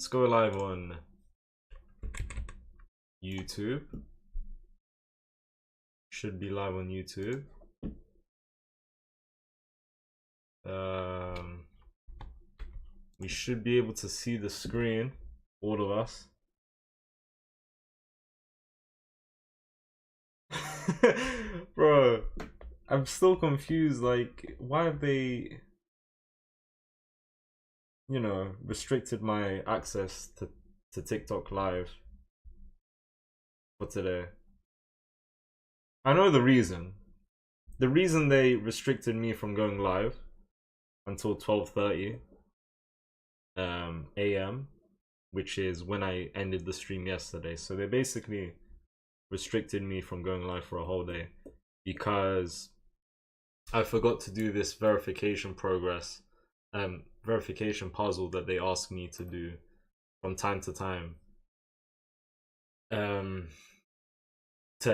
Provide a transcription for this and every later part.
Let's go live on YouTube. Should be live on YouTube. We should be able to see the screen, all of us. Bro, I'm still confused. Like, why have they, you know, restricted my access to TikTok live for today? I know the reason. The reason they restricted me from going live until 12:30 a.m., which is when I ended the stream yesterday. So they basically restricted me from going live for a whole day because I forgot to do this verification puzzle that they ask me to do from time to time to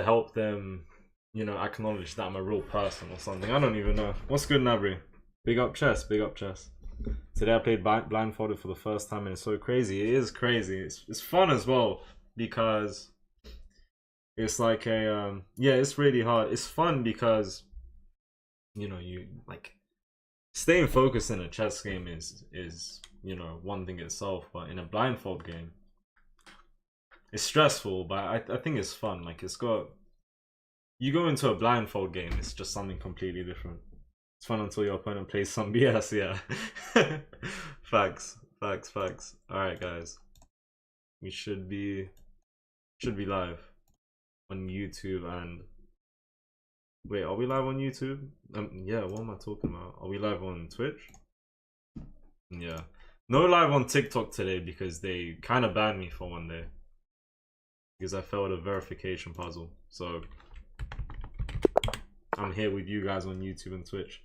help them, you know, acknowledge that I'm a real person or something. I don't even know. What's good, Nabri? Big up chess, big up chess. Today I played blindfolded for the first time and it's so crazy. It is crazy. It's fun as well because it's like a yeah, it's really hard. It's fun because, you know, you like staying focused in a chess game is you know, one thing itself, but in a blindfold game it's stressful, but I think it's fun. Like, it's got, you go into a blindfold game, it's just something completely different. It's fun until your opponent plays some BS, yeah. Facts. Alright guys. We should be live on YouTube and wait, are we live on YouTube? Yeah, what am I talking about? Are we live on Twitch? Yeah. No live on TikTok today because they kind of banned me for one day. Because I failed a verification puzzle. So I'm here with you guys on YouTube and Twitch.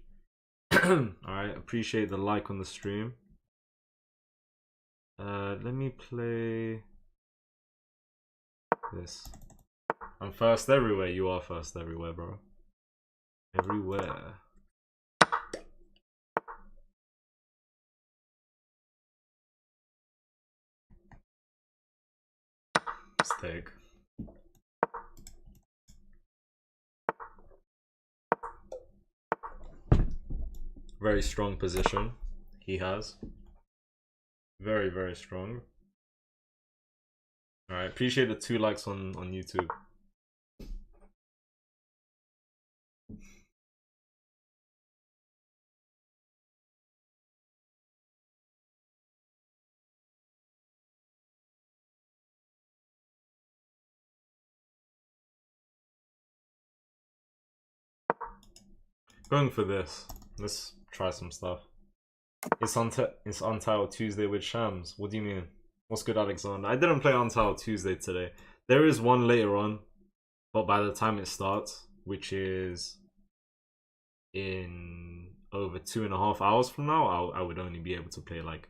Alright, appreciate the like on the stream. Let me play this. I'm first everywhere. You are first everywhere, bro. Everywhere. Let's take. Very strong position he has. Very, very strong. Alright, appreciate the 2 likes on YouTube. Going for this. Let's try some stuff. It's Untitled Tuesday with Shams. What do you mean? What's good, Alexander? I didn't play Untitled Tuesday today. There is one later on, but by the time it starts, which is in over 2.5 hours from now, I would only be able to play like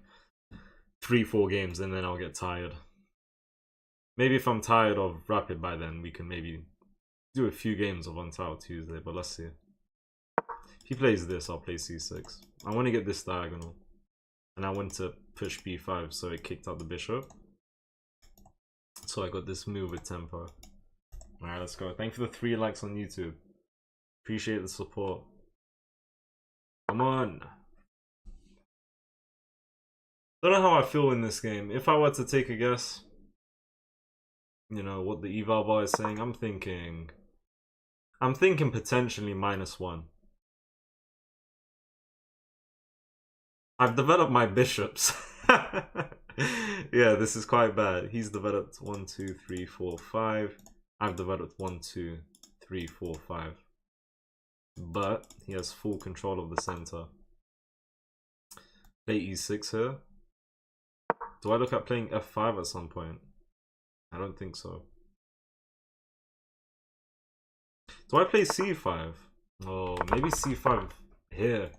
3-4 games and then I'll get tired. Maybe if I'm tired of Rapid by then, we can maybe do a few games of Untitled Tuesday, but let's see. If he plays this, I'll play c6. I want to get this diagonal. And I want to push b5, so it kicked out the bishop. So I got this move with tempo. Alright, let's go. Thank you for the 3 likes on YouTube. Appreciate the support. Come on. Don't know how I feel in this game. If I were to take a guess, you know, what the eval bar is saying, I'm thinking potentially -1. I've developed my bishops. Yeah, this is quite bad. He's developed 1, 2, 3, 4, 5. I've developed 1, 2, 3, 4, 5. But he has full control of the center. Play e6 here. Do I look at playing f5 at some point? I don't think so. Do I play c5? Oh, maybe c5 here.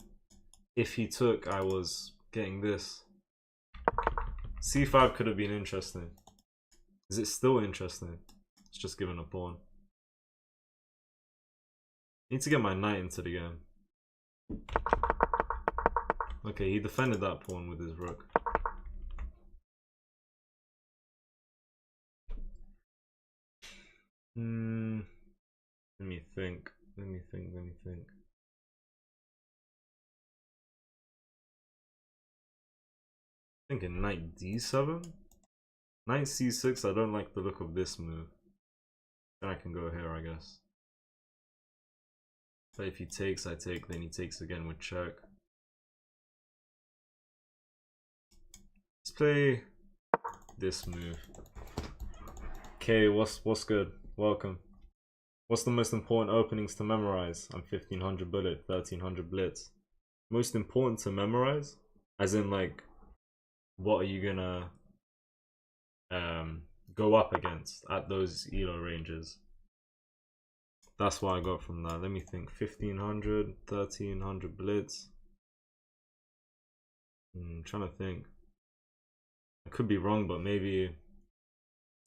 If he took, I was getting this. c5 could have been interesting. Is it still interesting? It's just given a pawn. Need to get my knight into the game. Okay, he defended that pawn with his rook. Let me think. Let me think. Let me think. Thinking knight d7, knight c6. I don't like the look of this move. Then I can go here, I guess. But if he takes, I take. Then he takes again with check. Let's play this move. Okay, what's good? Welcome. What's the most important openings to memorize? I'm 1500 bullet, 1300 blitz. Most important to memorize? As in, like, what are you gonna go up against at those elo ranges? That's what I got from that. Let me think. 1500, 1300 blitz. I'm trying to think. I could be wrong, but maybe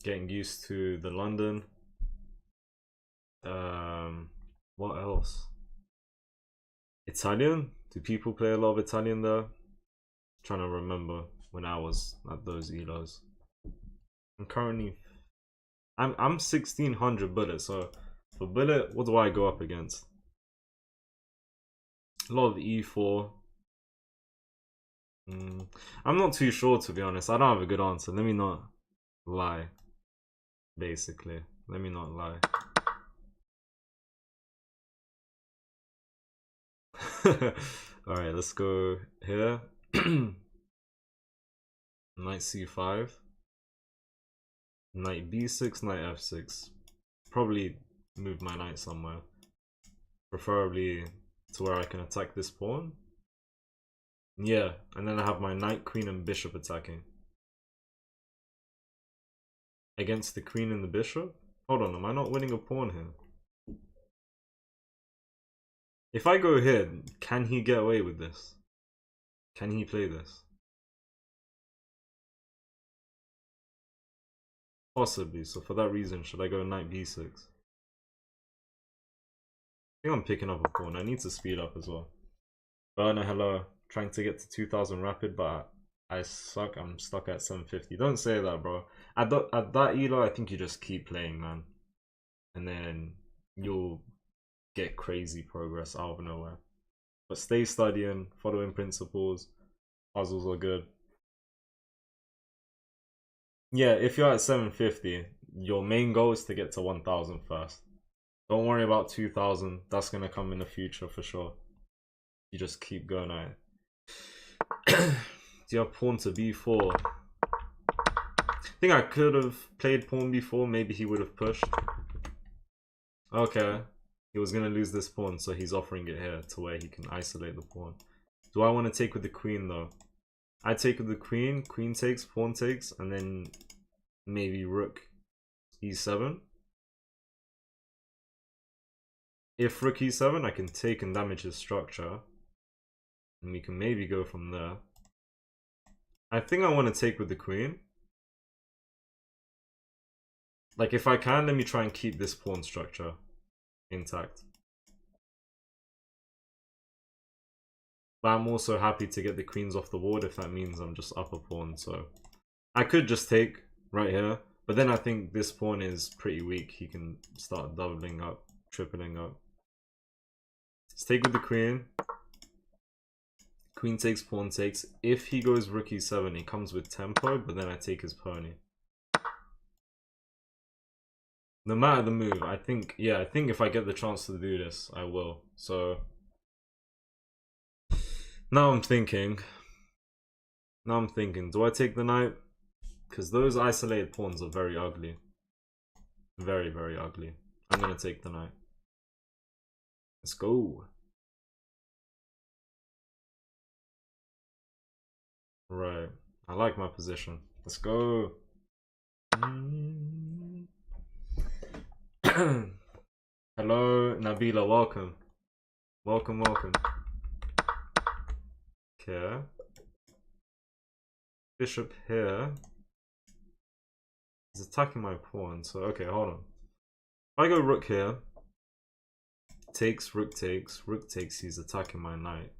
getting used to the London. What else? Italian? Do people play a lot of Italian there? Trying to remember when I was at those elos. I'm currently I'm 1600 bullet, so for bullet, what do I go up against? A lot of E4. I'm not too sure, to be honest. I don't have a good answer. Let me not lie. Basically, let me not lie. Alright, let's go here. Knight c5, knight b6, knight f6. Probably move my knight somewhere, preferably to where I can attack this pawn. Yeah, and then I have my knight, queen, and bishop attacking against the queen and the bishop. Hold on, am I not winning a pawn here? If I go here, can he get away with this? Can he play this? Possibly. So for that reason, should I go knight b6? I think I'm picking up a pawn. I need to speed up as well. Burner, hello. Trying to get to 2000 rapid, but I suck. I'm stuck at 750. Don't say that, bro. At that elo, I think you just keep playing, man. And then you'll get crazy progress out of nowhere. But stay studying, following principles. Puzzles are good. Yeah, if you're at 750, your main goal is to get to 1000 first. Don't worry about 2000. That's gonna come in the future for sure. You just keep going at it. Do you have pawn to b4? I think I could have played pawn b4. Maybe he would have pushed. Okay. He was gonna lose this pawn, so he's offering it here to where he can isolate the pawn. Do I want to take with the queen though? I take with the queen, queen takes, pawn takes, and then maybe rook e7. If rook e7, I can take and damage his structure. And we can maybe go from there. I think I want to take with the queen. Like, if I can, let me try and keep this pawn structure intact. But I'm also happy to get the queens off the board if that means I'm just up a pawn. So I could just take right here. But then I think this pawn is pretty weak. He can start doubling up, tripling up. Let's take with the queen. Queen takes, pawn takes. If he goes rook e7, he comes with tempo, but then I take his pony. No matter the move, I think, yeah, I think if I get the chance to do this, I will. So now I'm thinking, do I take the knight? Because those isolated pawns are very ugly. Very, very ugly. I'm going to take the knight. Let's go. Right. I like my position. Let's go. Hello, Nabila. Welcome. Welcome, welcome. Okay. Bishop here. He's attacking my pawn. So, okay, hold on. If I go rook here. Takes, rook takes. Rook takes. He's attacking my knight.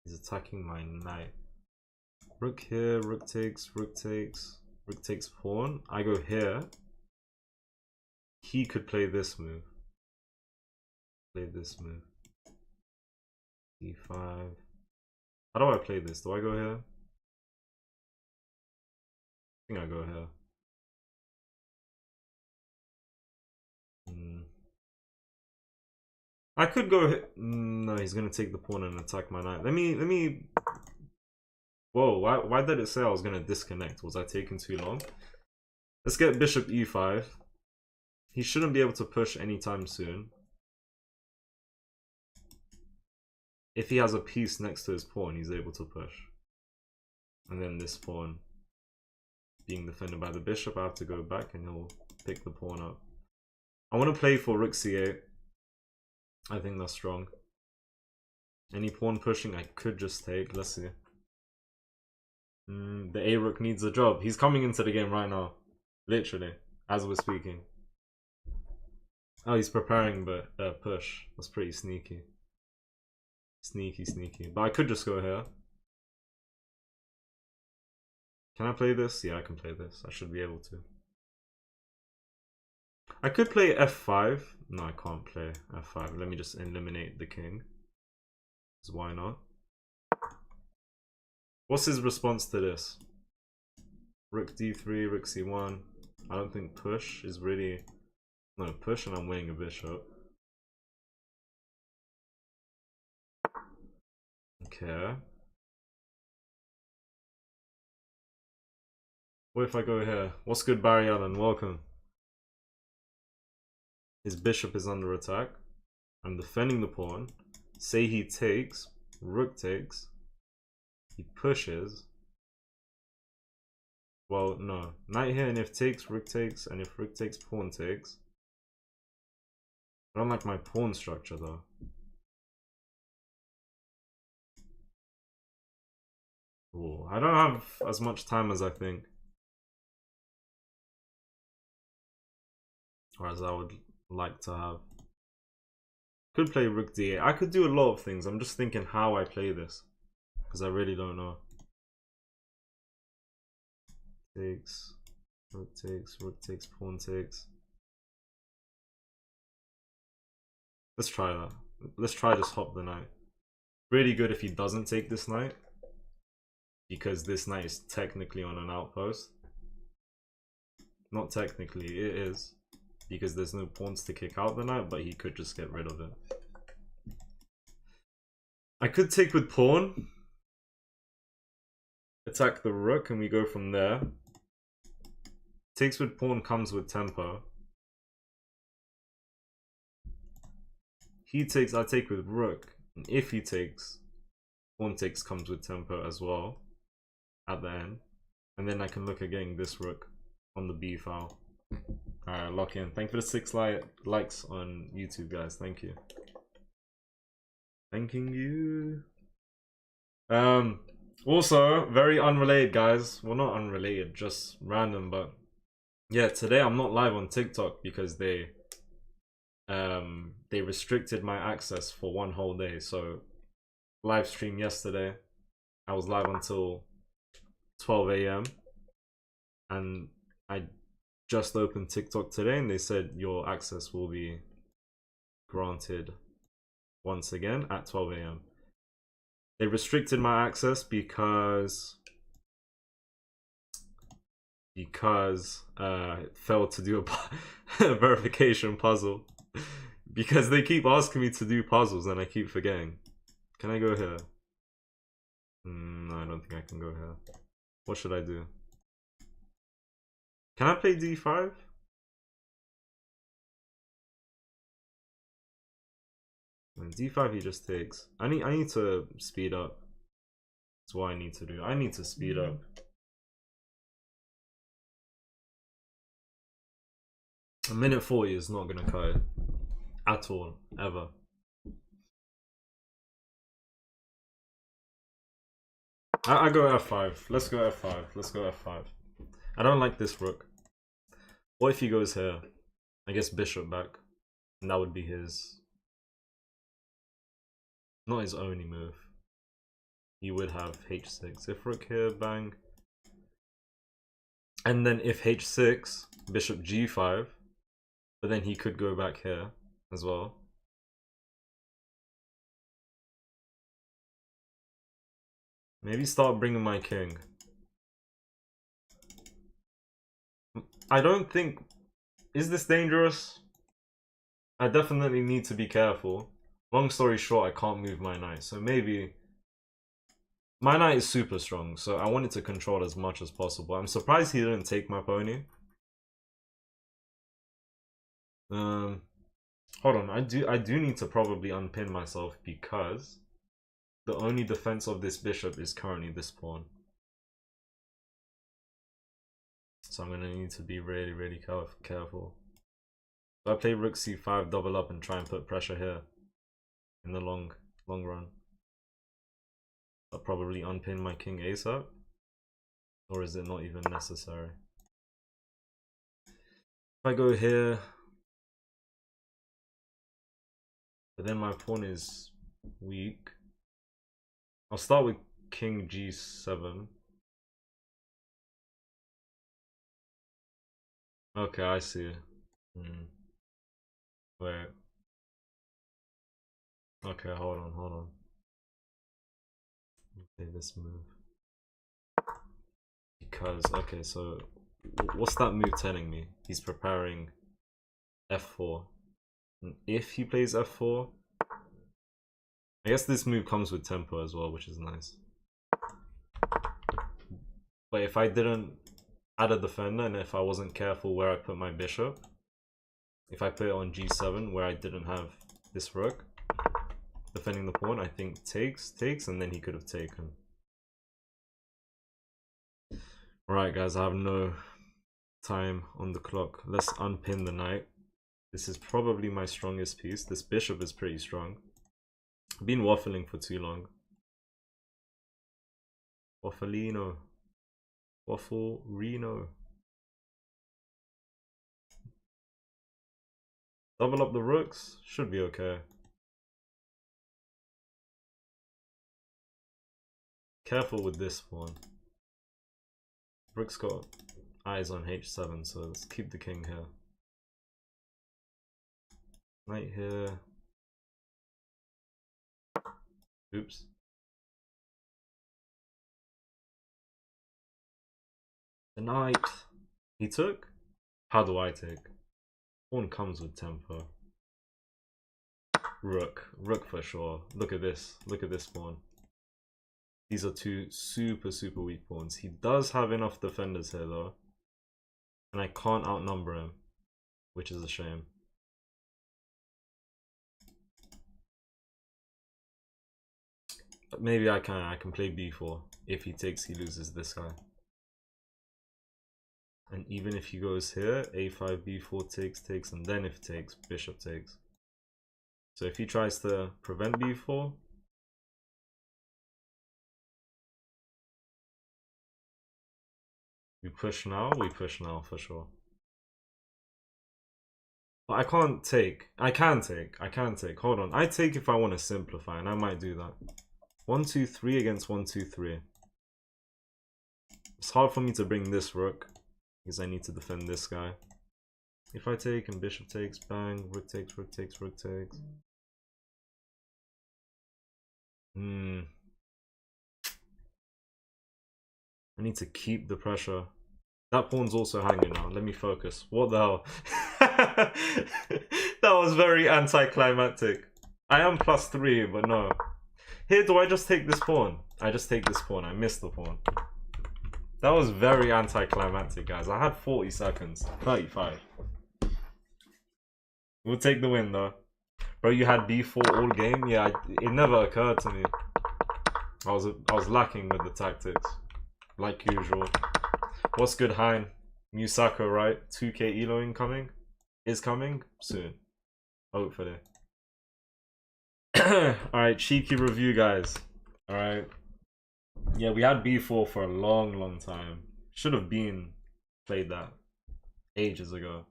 He's attacking my knight. Rook here, rook takes, rook takes, rook takes pawn. I go here. He could play this move. Play this move. D5. How do I play this? Do I go here? I think I go here. I could go here. No, he's gonna take the pawn and attack my knight. Let me. Whoa! Why did it say I was gonna disconnect? Was I taking too long? Let's get bishop e5. He shouldn't be able to push anytime soon. If he has a piece next to his pawn, he's able to push. And then this pawn being defended by the bishop, I have to go back and he'll pick the pawn up. I want to play for rook c8. I think that's strong. Any pawn pushing I could just take. Let's see. The A rook needs a job. He's coming into the game right now. Literally, as we're speaking. Oh, he's preparing, but push. That's pretty sneaky. Sneaky. But I could just go here. Can I play this? Yeah, I can play this. I should be able to. I could play f5. No, I can't play f5. Let me just eliminate the king. So why not? What's his response to this? Rook d3, rook c1. I don't think push is really... No, push and I'm winning a bishop. Okay. What if I go here? What's good, Barry Allen? Welcome. His bishop is under attack. I'm defending the pawn. Say he takes. Rook takes. He pushes. Well, no. Knight here, and if takes, rook takes. And if rook takes, pawn takes. I don't like my pawn structure though. Ooh, I don't have as much time as I think. Or as I would like to have. Could play rook d8. I could do a lot of things. I'm just thinking how I play this. Because I really don't know. Takes. Rook takes, pawn takes. Let's try that. Let's try just hop the knight. Really good if he doesn't take this knight. Because this knight is technically on an outpost. Not technically, it is. Because there's no pawns to kick out the knight, but he could just get rid of it. I could take with pawn. Attack the rook and we go from there. Takes with pawn comes with tempo. He takes, I take with rook. And if he takes, pawn takes comes with tempo as well. At the end. And then I can look at getting this rook on the b file. Alright, lock in. Thank you for the 6 likes on YouTube, guys. Thank you. Thanking you. Also, very unrelated, guys. Well, not unrelated, just random, but yeah, today I'm not live on TikTok because they restricted my access for one whole day. So live stream yesterday, I was live until 12 AM and I just opened TikTok today and they said your access will be granted once again at 12 AM. They restricted my access because it failed to do a verification puzzle. Because they keep asking me to do puzzles and I keep forgetting. Can I go here? No, I don't think I can go here. What should I do? Can I play d5? D5 he just takes. I need to speed up. That's what I need to do. I need to speed up. A minute 40 is not gonna cut it. At all. Ever. I go f5. Let's go f5. Let's go f5. I don't like this rook. What if he goes here? I guess bishop back. And that would be his... Not his only move. he would have h6. If rook here, bang. And then if h6, bishop g5, but then he could go back here as well. Maybe start bringing my king. I don't think... Is this dangerous? I definitely need to be careful. Long story short, I can't move my knight. So maybe... My knight is super strong, so I wanted to control as much as possible. I'm surprised he didn't take my pony. Hold on, I do need to probably unpin myself because the only defense of this bishop is currently this pawn. So I'm gonna need to be really, really careful. So I play rook c5, double up, and try and put pressure here in the long run. I'll probably unpin my king ASAP, or is it not even necessary? If I go here, but then my pawn is weak. I'll start with king g7. Okay, I see. Wait. Okay, hold on. Okay, this move. Because, okay, so what's that move telling me? He's preparing f4. And if he plays f4, I guess this move comes with tempo as well, which is nice. But if I didn't add a defender, and if I wasn't careful where I put my bishop, if I put it on g7 where I didn't have this rook defending the pawn, I think takes, and then he could have taken. Alright guys, I have no time on the clock. Let's unpin the knight. This is probably my strongest piece. This bishop is pretty strong. I've been waffling for too long. Waffalino. Waffle Reno. Double up the rooks. Should be okay. Careful with this one. Rook's got eyes on h7, so let's keep the king here. Knight here. Oops. The knight. He took? How do I take? Pawn comes with tempo. Rook. Rook for sure. Look at this. Look at this pawn. These are two super weak pawns. He does have enough defenders here though. And I can't outnumber him, which is a shame. But maybe I can play b4. If he takes, he loses this guy. And even if he goes here, a5, b4 takes, and then if takes, bishop takes. So if he tries to prevent b4, we push now for sure. But I can't take. I can take. Hold on. I take if I want to simplify, and I might do that. 1, 2, 3 against 1, 2, 3. It's hard for me to bring this rook because I need to defend this guy. If I take and bishop takes, bang, rook takes, rook takes, rook takes. I need to keep the pressure. That pawn's also hanging now. Let me focus. What the hell? That was very anticlimactic. I am +3, but no. Here, do I just take this pawn? I just take this pawn. I missed the pawn. That was very anticlimactic, guys. I had 40 seconds. 35. We'll take the win, though. Bro, you had b4 all game? Yeah, it never occurred to me. I was lacking with the tactics. Like usual. What's good, Hein? Musako, right? 2K Elo incoming? Is coming? Soon. Hopefully. Alright, cheeky review, guys. Alright. Yeah, we had b4 for a long time. Should have been played that ages ago.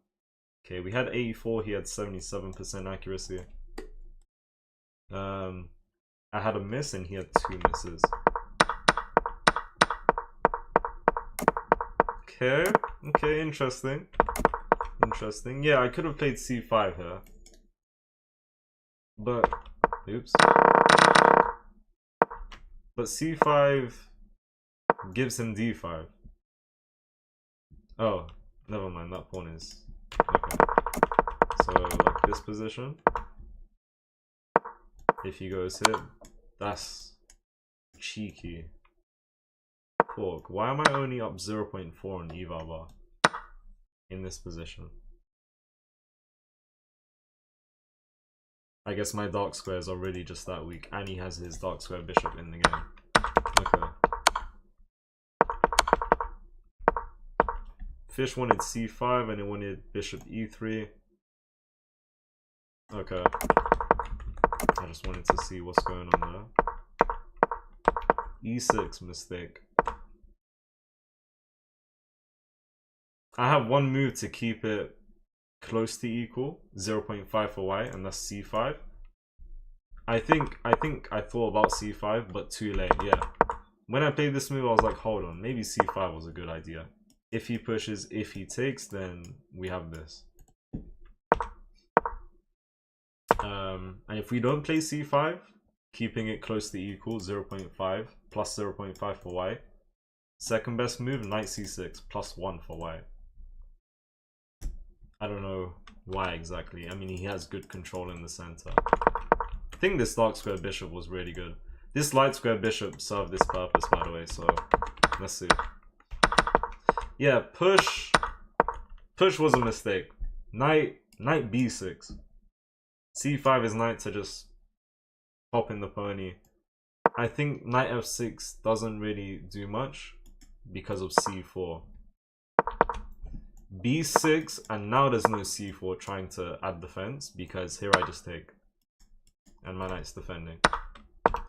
Okay, we had 84, he had 77% accuracy. I had a miss and he had 2 misses. Okay, okay, interesting. Interesting. Yeah, I could have played c5 here. But, oops. But c5 gives him d5. Oh, never mind, that pawn is... Okay. So, like this position. If he goes here, that's cheeky. Fork. Why am I only up 0.4 on eval bar in this position? I guess my dark squares are really just that weak, and he has his dark square bishop in the game. Okay. Fish wanted c5 and it wanted bishop e3. Okay. I just wanted to see what's going on there. e6 mistake. I have one move to keep it close to equal, 0.5 for white, and that's c5. I think I thought about c5, but too late. Yeah, when I played this move, I was like, hold on, maybe c5 was a good idea. If he pushes, if he takes, then we have this. And if we don't play c5, keeping it close to equal, 0.5 plus 0.5 for white. Second best move, knight c6 plus 1 for white. I don't know why exactly. I mean, he has good control in the center. I think this dark square bishop was really good. This light square bishop served this purpose, by the way, so let's see. Yeah, push was a mistake. Knight b6. c5 is knight to just pop in the pony. I think knight f6 doesn't really do much because of c4. b6, and now there's no c4 trying to add defense because here I just take. And my knight's defending.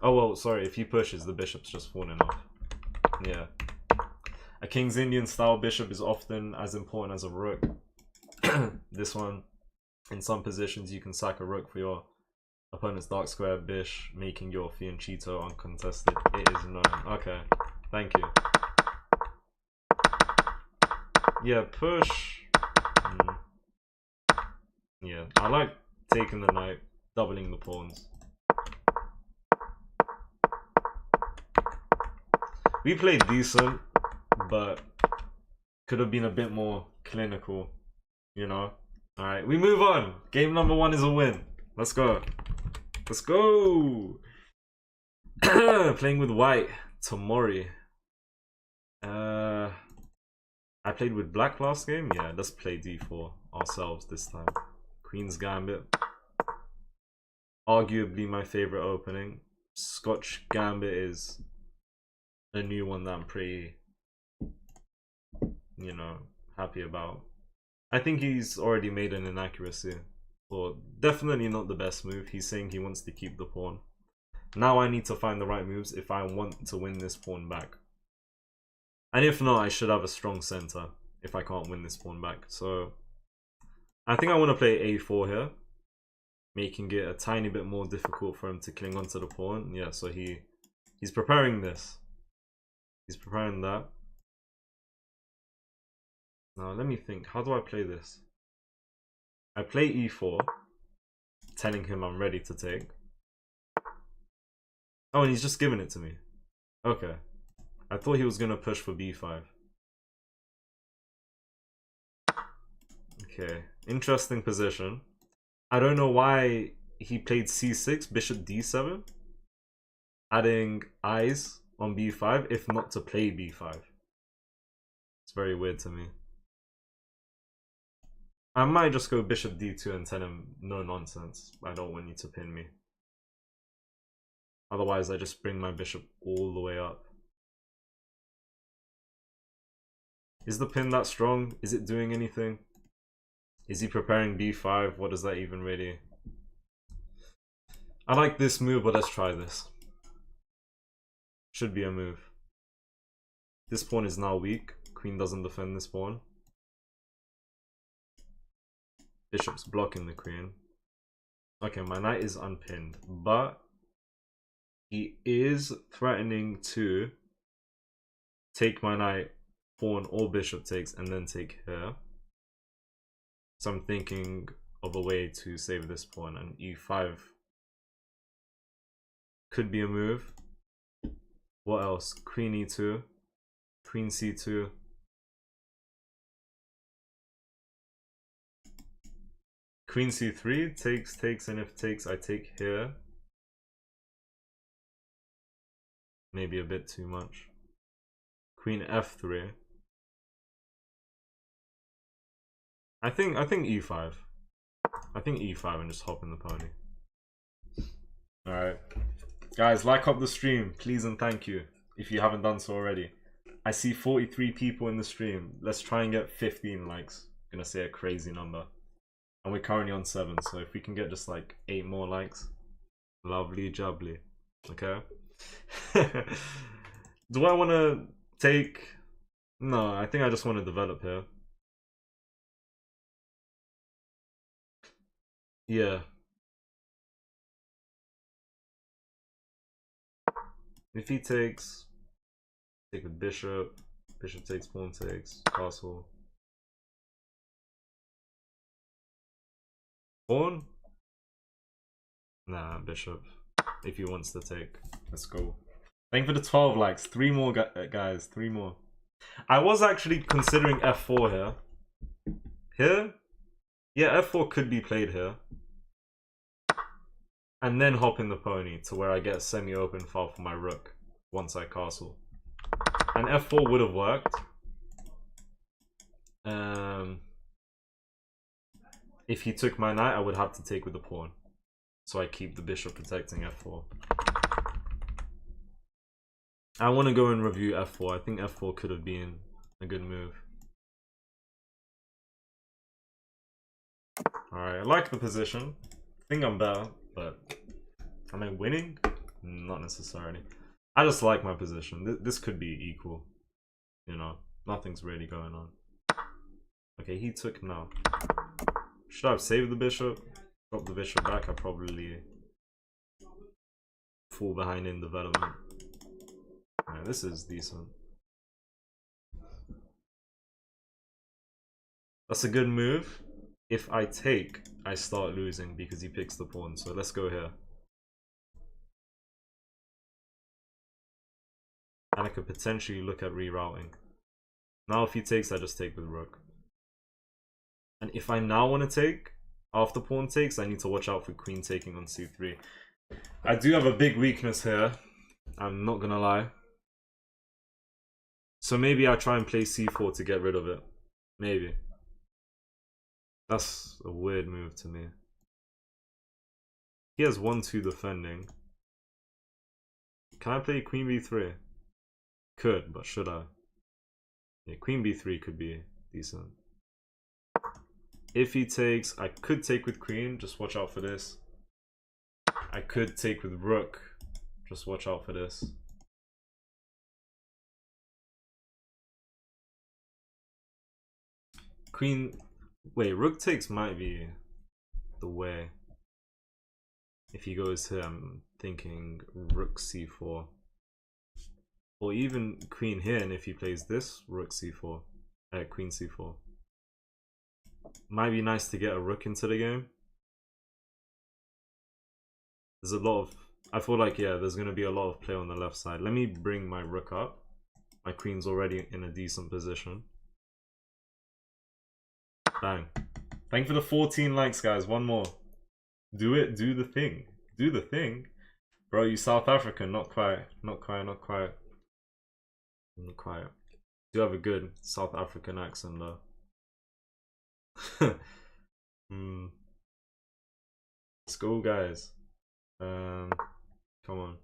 Oh well, sorry, if he pushes, the bishop's just falling off. Yeah. A King's Indian style bishop is often as important as a rook. This one, in some positions, you can sack a rook for your opponent's dark square bish, making your fianchetto uncontested. It is known. Okay, thank you. Yeah, push. Yeah, I like taking the knight, doubling the pawns. We played decent, but could have been a bit more clinical, you know. Alright, we move on. Game number 1 is a win. Let's go. Let's go. Playing with white, Tomori. I played with black last game. Yeah, let's play d4 ourselves this time. Queen's Gambit. Arguably my favorite opening. Scotch Gambit is a new one that I'm pretty, you know, happy about. I think he's already made an inaccuracy, or definitely not the best move. He's saying he wants to keep the pawn. Now I need to find the right moves if I want to win this pawn back. And if not, I should have a strong center if I can't win this pawn back. So I think I want to play a4 here, making it a tiny bit more difficult for him to cling onto the pawn. Yeah, so he's preparing this. He's preparing that. Now let me think, how do I play this? I play e4, telling him I'm ready to take. Oh, and he's just giving it to me. Okay. I thought he was going to push for b5. Okay, interesting position. I don't know why he played c6, bishop d7. Adding eyes on b5, if not to play b5. It's very weird to me. I might just go bishop d2 and tell him no nonsense. I don't want you to pin me. Otherwise, I just bring my bishop all the way up. Is the pin that strong? Is it doing anything? Is he preparing b5? What does that even really... I like this move, but let's try this. Should be a move. This pawn is now weak. Queen doesn't defend this pawn. Bishop's blocking the queen. Okay, my knight is unpinned, but he is threatening to take my knight pawn or bishop takes and then take here. So I'm thinking of a way to save this pawn, and e5 could be a move. What else? Queen e2, queen c2. Queen c3 takes, and if takes, I take here. Maybe a bit too much. Queen f3. I think e5. I think e5 and just hop in the pony. Alright. Guys, like up the stream, please and thank you, if you haven't done so already. I see 43 people in the stream. Let's try and get 15 likes. I'm gonna say a crazy number. And we're currently on 7, so if we can get just like 8 more likes. Lovely jubbly. Okay? Do I want to take... No, I think I just want to develop here. Yeah. If he takes... Take with bishop. Bishop takes, pawn takes, castle. Pawn? Nah, bishop. If he wants to take. Let's go. Thank you for the 12 likes. 3 more, guys. 3 more. I was actually considering f4 here. Here? Yeah, f4 could be played here. And then hop in the pony to where I get a semi-open file for my rook once I castle. And f4 would have worked. If he took my knight, I would have to take with the pawn. So I keep the bishop protecting f4. I want to go and review f4. I think f4 could have been a good move. Alright, I like the position. I think I'm better, but am I winning? Not necessarily. I just like my position. This could be equal. You know, nothing's really going on. Okay, he took now. Should I have saved the bishop? Drop the bishop back? I probably fall behind in development. Alright, this is decent. That's a good move. If I take, I start losing because he picks the pawn. So let's go here. And I could potentially look at rerouting. Now if he takes, I just take with rook. And if I now want to take, after pawn takes, I need to watch out for queen taking on c3. I do have a big weakness here. I'm not gonna lie. So maybe I try and play c4 to get rid of it. Maybe. That's a weird move to me. He has 1-2 defending. Can I play queen b3? Could, but should I? Yeah, queen b3 could be decent. If he takes, I could take with queen. Just watch out for this. I could take with rook. Just watch out for this. Queen... Wait, rook takes might be the way. If he goes here, I'm thinking rook c4. Or even queen here, and if he plays this, rook c4. Queen c4. Might be nice to get a rook into the game. There's a lot of... I feel like, yeah, there's going to be a lot of play on the left side. Let me bring my rook up. My queen's already in a decent position. Bang. Thank you for the 14 likes, guys. One more. Do it. Do the thing. Do the thing. Bro, you South African. Not quite. Not quite. Not quite. Not quite. Do have a good South African accent, though. Let's go, guys. Come on.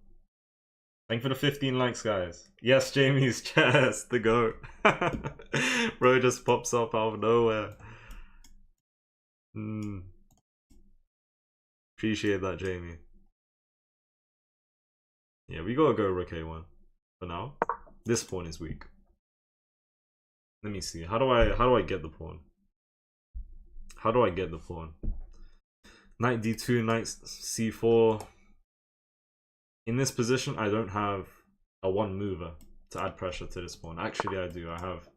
Thank you for the 15 likes, guys. Yes, Jamie's chest. The goat. Bro just pops up out of nowhere. Appreciate that, Jamie. Yeah, we gotta go rook a1 for now. This pawn is weak. Let me see. How do I get the pawn? How do I get the pawn? Knight d2, knight c4. In this position, I don't have a one mover to add pressure to this pawn. Actually, I do. I have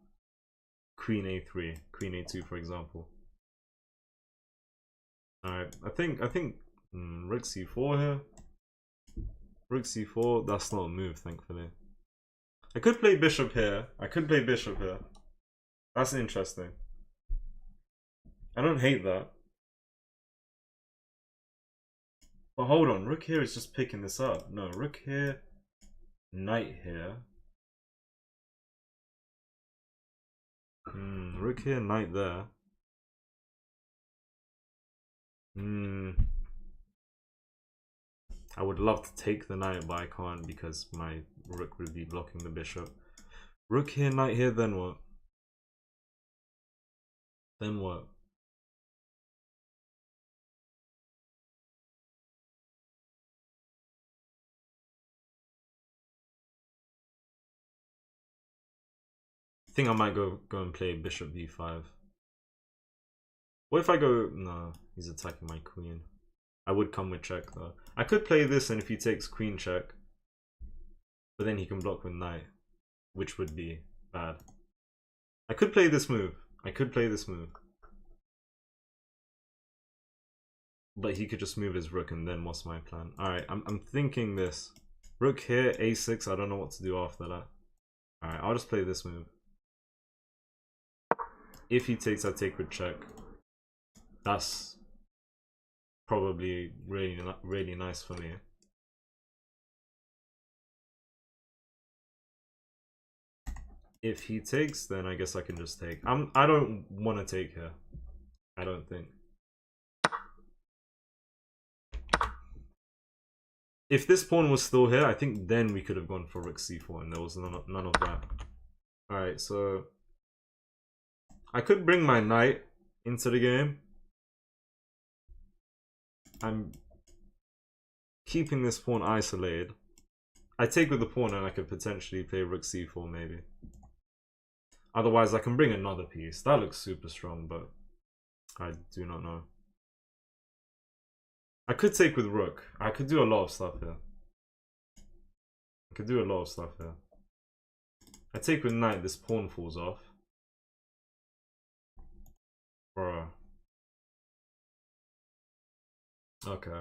queen a3, queen a2 for example. Alright, I think rook c4 here. Rook c4, that's not a move, thankfully. I could play bishop here. That's interesting. I don't hate that. But hold on, rook here is just picking this up. No, rook here, knight here. Rook here, knight there. I would love to take the knight, but I can't because my rook would be blocking the bishop. Rook here, knight here, then what? Then what? I think I might go and play bishop b5. What if I go... No, he's attacking my queen. I would come with check though. I could play this, and if he takes queen check, but then he can block with knight, which would be bad. I could play this move. But he could just move his rook, and then what's my plan? Alright, I'm thinking this. Rook here, a6, I don't know what to do after that. Alright, I'll just play this move. If he takes, I take with check. That's probably really nice for me. If he takes, then I guess I can just take. I don't want to take here. I don't think. If this pawn was still here, I think then we could have gone for rook c4, and there was none of that. Alright, so I could bring my knight into the game. I'm keeping this pawn isolated. I take with the pawn, and I could potentially play rook c4 maybe. Otherwise, I can bring another piece. That looks super strong, but I do not know. I could take with rook. I could do a lot of stuff here. I take with knight, this pawn falls off. Bruh. Okay.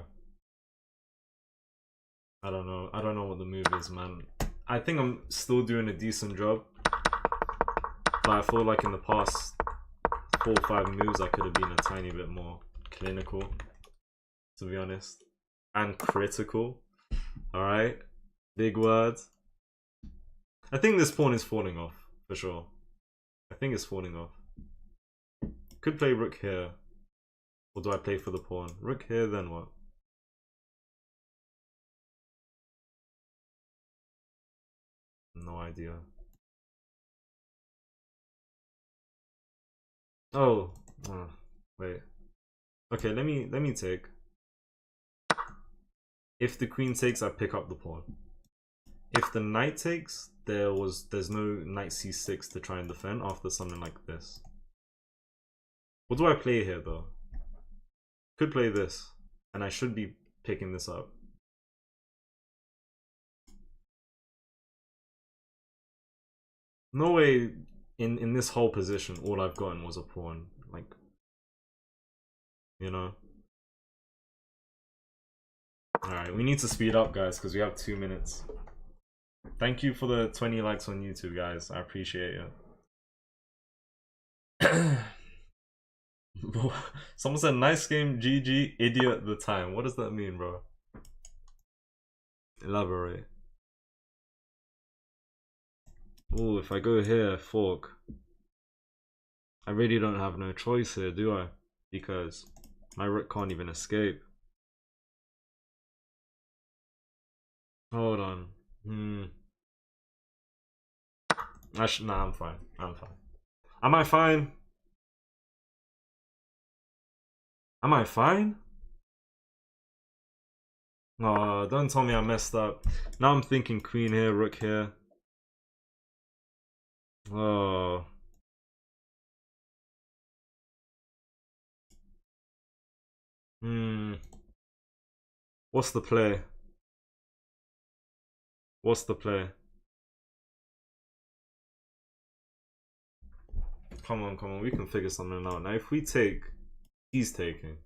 I don't know what the move is, man. I think I'm still doing a decent job. But I feel like in the past 4 or 5 moves I could have been a tiny bit more clinical, to be honest. And critical. Alright. Big words. I think this pawn is falling off, for sure. I think it's falling off. Could play rook here. Or do I play for the pawn? Rook here, then what? No idea. Oh, wait. Okay, let me take. If the queen takes, I pick up the pawn. If the knight takes, there's no knight c6 to try and defend after something like this. What do I play here though? Could play this, and I should be picking this up. No way in this whole position all I've gotten was a pawn. Like, you know. Alright, we need to speed up, guys, because we have 2 minutes. Thank you for the 20 likes on YouTube, guys. I appreciate it. Someone said, nice game, GG, idiot the time. What does that mean, bro? Elaborate. Oh, if I go here, fork. I really don't have no choice here, do I? Because my rook can't even escape. Hold on. Nah, I'm fine. Am I fine? Am I fine? No, don't tell me I messed up. Now I'm thinking queen here, rook here. Oh. What's the play? Come on, we can figure something out. Now if we take, he's taking.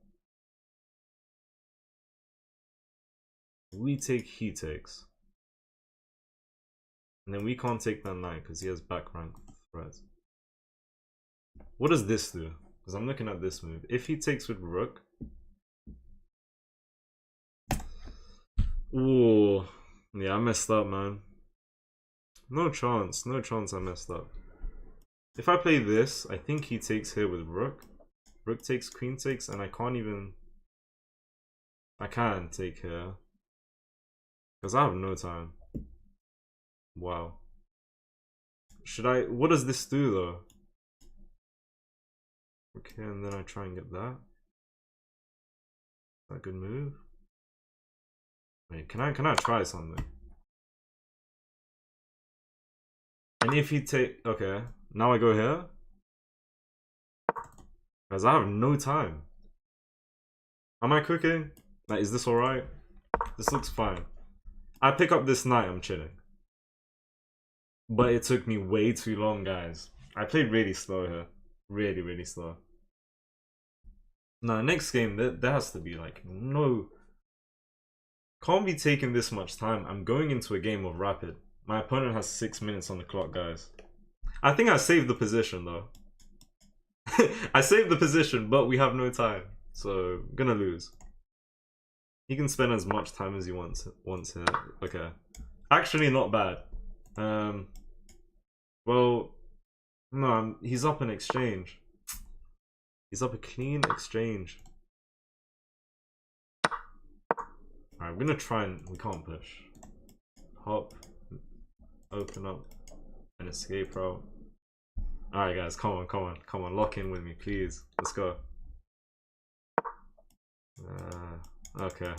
We take, he takes. And then we can't take that knight because he has back rank threats. What does this do? Because I'm looking at this move. If he takes with rook. Ooh. Yeah, I messed up, man. No chance I messed up. If I play this, I think he takes here with rook. Rook takes, queen takes, and I can't even... I can't take here. Because I have no time. Wow. Should I... What does this do, though? Okay, and then I try and get that. Is that a good move? Wait, can I try something? And if he take... Okay, now I go here. Guys, I have no time. Am I cooking? Like, is this alright? This looks fine. I pick up this knight, I'm chilling. But it took me way too long, guys. I played really slow here. Really slow. Now, next game, there has to be like, no. Can't be taking this much time. I'm going into a game of rapid. My opponent has 6 minutes on the clock, guys. I think I saved the position, though. I saved the position, but we have no time. So, gonna lose. He can spend as much time as he wants here. Okay. Actually, not bad. Well, no, he's up an exchange. He's up a clean exchange. Alright, I'm gonna try and... We can't push. Hop. Open up. An escape route. Alright guys, come on. Lock in with me, please. Let's go. Okay.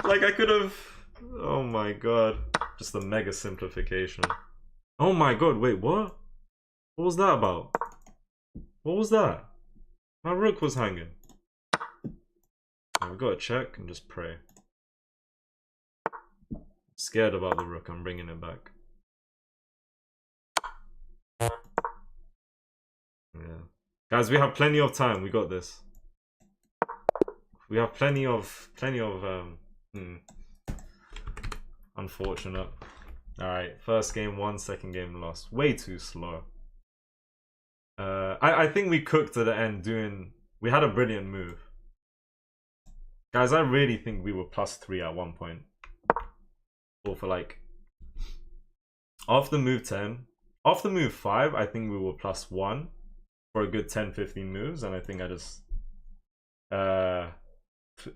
Like I could have... Oh my god. Just a mega simplification. Oh my god, wait, what? What was that about? What was that? My rook was hanging. I've got to check and just pray. Scared about the rook, I'm bringing it back. Yeah. Guys, we have plenty of time, we got this. We have plenty of unfortunate. Alright, first game won, second game lost. Way too slow. I think we cooked at the end doing... We had a brilliant move. Guys, I really think we were +3 at one point. Or for like... After move 10... After move 5, I think we were +1 for a good 10-15 moves. And I think I just...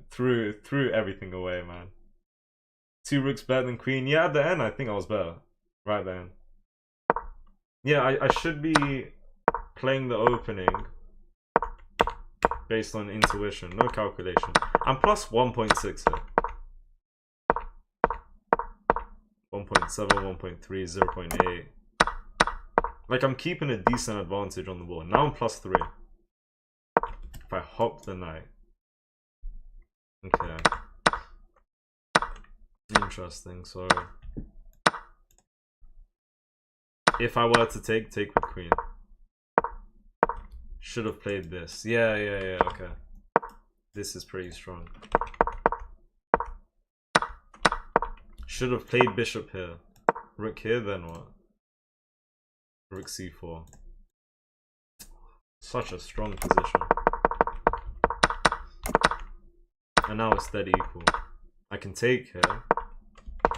threw everything away, man. 2 rooks better than queen. Yeah, at the end, I think I was better. Right then. Yeah, I should be playing the opening based on intuition, no calculation. I'm plus 1.6 here. 1.7, 1.3, 0.8. Like, I'm keeping a decent advantage on the board. Now I'm plus 3. If I hop the knight. Okay. Interesting, so... If I were to take with queen. Should have played this. Yeah, okay. This is pretty strong. Should have played bishop here. Rook here, then what? Rook c4. Such a strong position. And now it's dead equal. I can take here.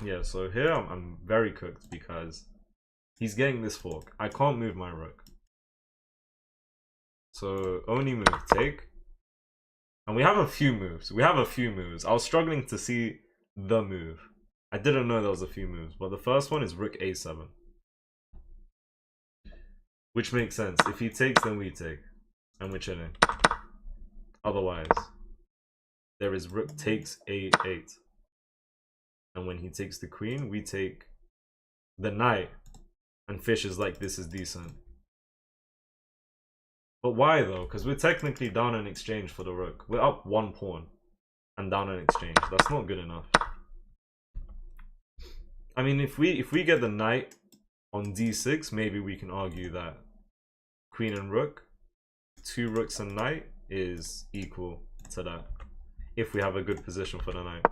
Yeah, so here I'm very cooked because he's getting this fork. I can't move my rook. So only move, take. And we have a few moves. I was struggling to see the move. I didn't know there was a few moves. But the first one is rook a7. Which makes sense. If he takes, then we take. And we're chilling. Otherwise, there is rook takes a8. And when he takes the queen, we take the knight. And fish is like, this is decent. But why though? Because we're technically down an exchange for the rook. We're up 1 pawn. And down an exchange. That's not good enough. I mean, if we get the knight on d6, maybe we can argue that queen and rook, 2 rooks and knight is equal to that, if we have a good position for the knight.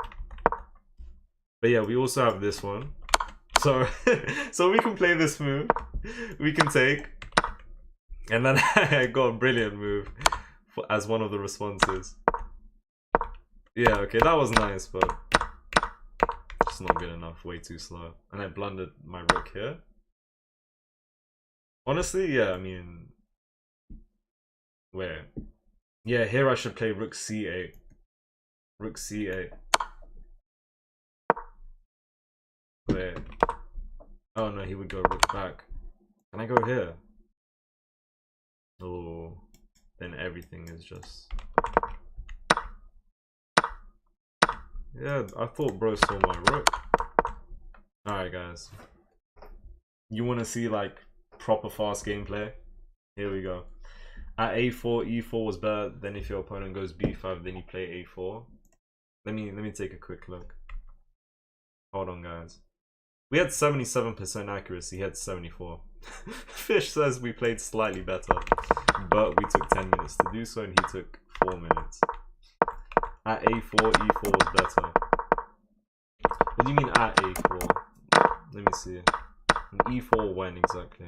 But yeah, we also have this one. So, so we can play this move. We can take. And then I got a brilliant move as one of the responses. Yeah, okay, that was nice, but it's not good enough. Way too slow. And I blundered my rook here. Honestly, yeah, I mean... Wait. Yeah, here I should play rook c8. Rook c8. Wait. Oh no, he would go rook back. Can I go here? Oh, then everything is just... Yeah, I thought bro saw my rook. Alright guys. You wanna see like proper fast gameplay? Here we go. At a4, e4 was better. Then if your opponent goes b5, then you play a4. Let me take a quick look. Hold on guys. We had 77% accuracy, he had 74. Fish says we played slightly better, but we took 10 minutes to do so and he took 4 minutes. At a4, e4 was better. What do you mean at a4? Let me see. And e4 when exactly?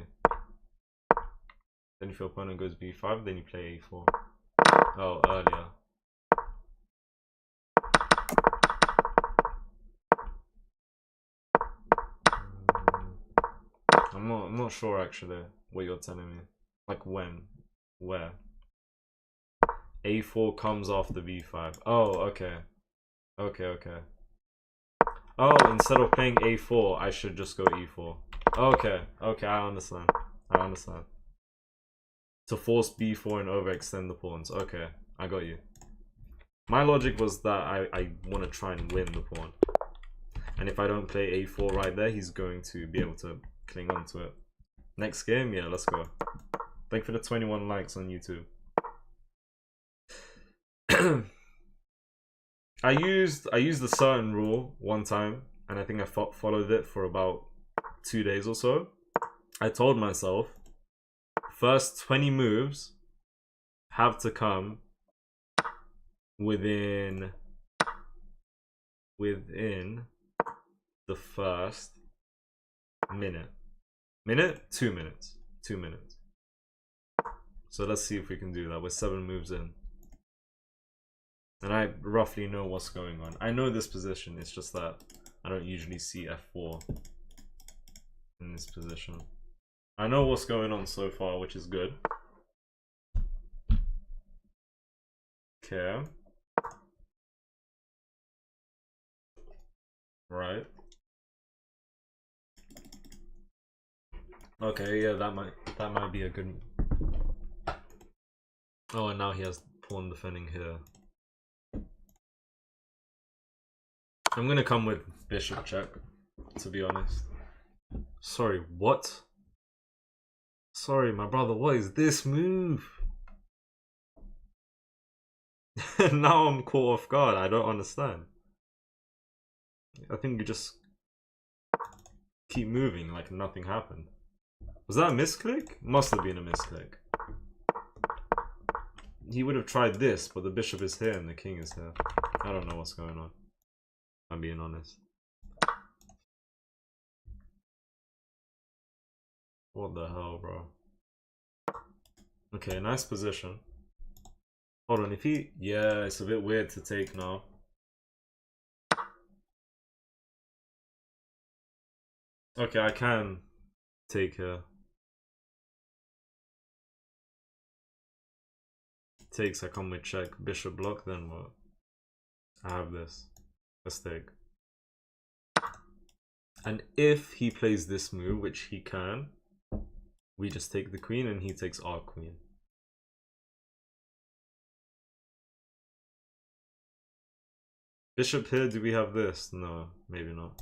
Then if your opponent goes b5, then you play a4. Oh, earlier. I'm not sure actually what you're telling me. Like when? Where? a4 comes after b5. Oh, okay. Okay. Oh, instead of playing a4, I should just go e4. Okay, I understand. To force b4 and overextend the pawns. Okay, I got you. My logic was that I want to try and win the pawn. And if I don't play a4 right there, he's going to be able to cling on to it. Next game? Yeah, let's go. Thank you for the 21 likes on YouTube. I used a certain rule one time, and I think I followed it for about 2 days or so. I told myself, first 20 moves have to come within the first minute. 2 minutes. 2 minutes. So let's see if we can do that. We're 7 moves in. And I roughly know what's going on. I know this position, it's just that I don't usually see f4 in this position. I know what's going on so far, which is good. Okay. Right. Okay, yeah, that might be a good... Oh, and now he has pawn defending here. I'm gonna come with bishop check, to be honest. Sorry, what? Sorry, my brother, what is this move? Now I'm caught off guard, I don't understand. I think you just keep moving like nothing happened. Was that a misclick? Must have been a misclick. He would have tried this, but the bishop is here and the king is here. I don't know what's going on. I'm being honest. What the hell, bro? Okay, nice position. Hold on, if he... Yeah, it's a bit weird to take now. Okay, I can take here. Takes, I come with check, bishop block, then what? I have this. Let's take. And if he plays this move, which he can, we just take the queen and he takes our queen. Bishop here, do we have this? No, maybe not.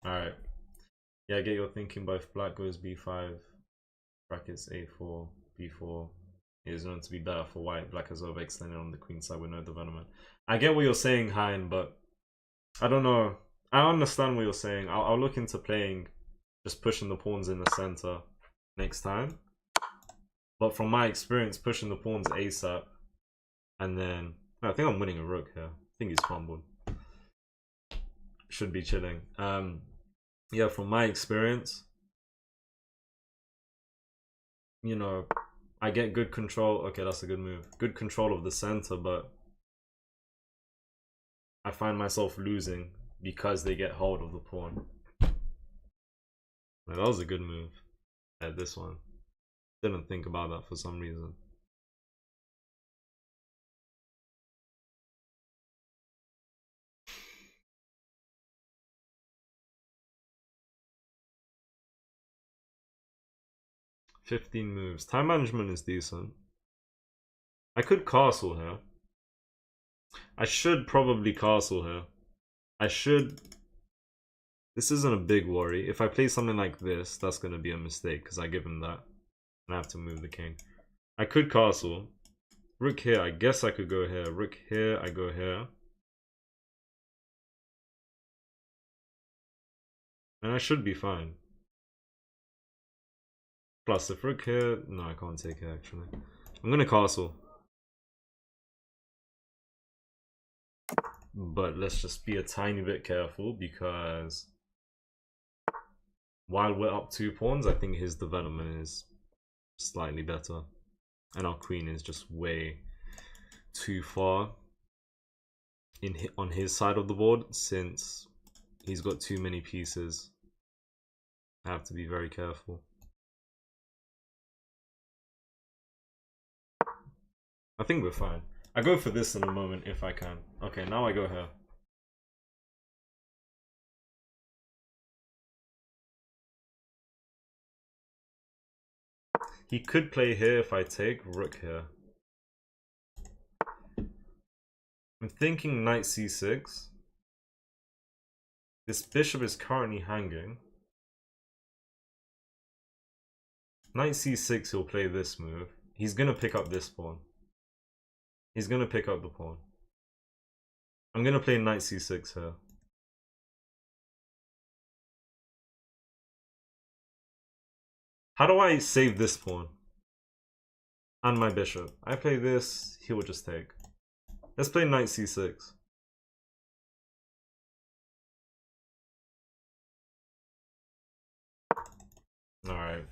Alright. Yeah, I get your thinking, but if black goes b5, brackets a4, b4, it is known to be better for white. Black has overextended on the queen side with no development. I get what you're saying, Hein, but I don't know. I understand what you're saying. I'll look into playing, just pushing the pawns in the center next time. But from my experience, pushing the pawns ASAP, and then I think I'm winning a rook here. I think he's fumbled. Should be chilling. Yeah, from my experience, you know, I get good control. Okay, that's a good move. Good control of the center, but I find myself losing because they get hold of the pawn. That was a good move. Yeah, this one. Didn't think about that for some reason. $15 moves. Time management is decent. I could castle here. I should probably castle here. I should. This isn't a big worry. If I play something like this, that's going to be a mistake because I give him that. And I have to move the king. I could castle. Rook here. I guess I could go here. Rook here. I go here. And I should be fine. Plus, if rook here... No, I can't take it actually. I'm going to castle. But let's just be a tiny bit careful because while we're up 2 pawns, I think his development is slightly better. And our queen is just way too far on his side of the board since he's got too many pieces. I have to be very careful. I think we're fine. I go for this in a moment if I can. Okay, now I go here. He could play here if I take rook here. I'm thinking knight c6. This bishop is currently hanging. Knight c6, he'll play this move. He's gonna pick up this pawn. He's gonna pick up the pawn. I'm gonna play knight c6 here. How do I save this pawn? And my bishop. I play this, he will just take. Let's play knight c6. Alright.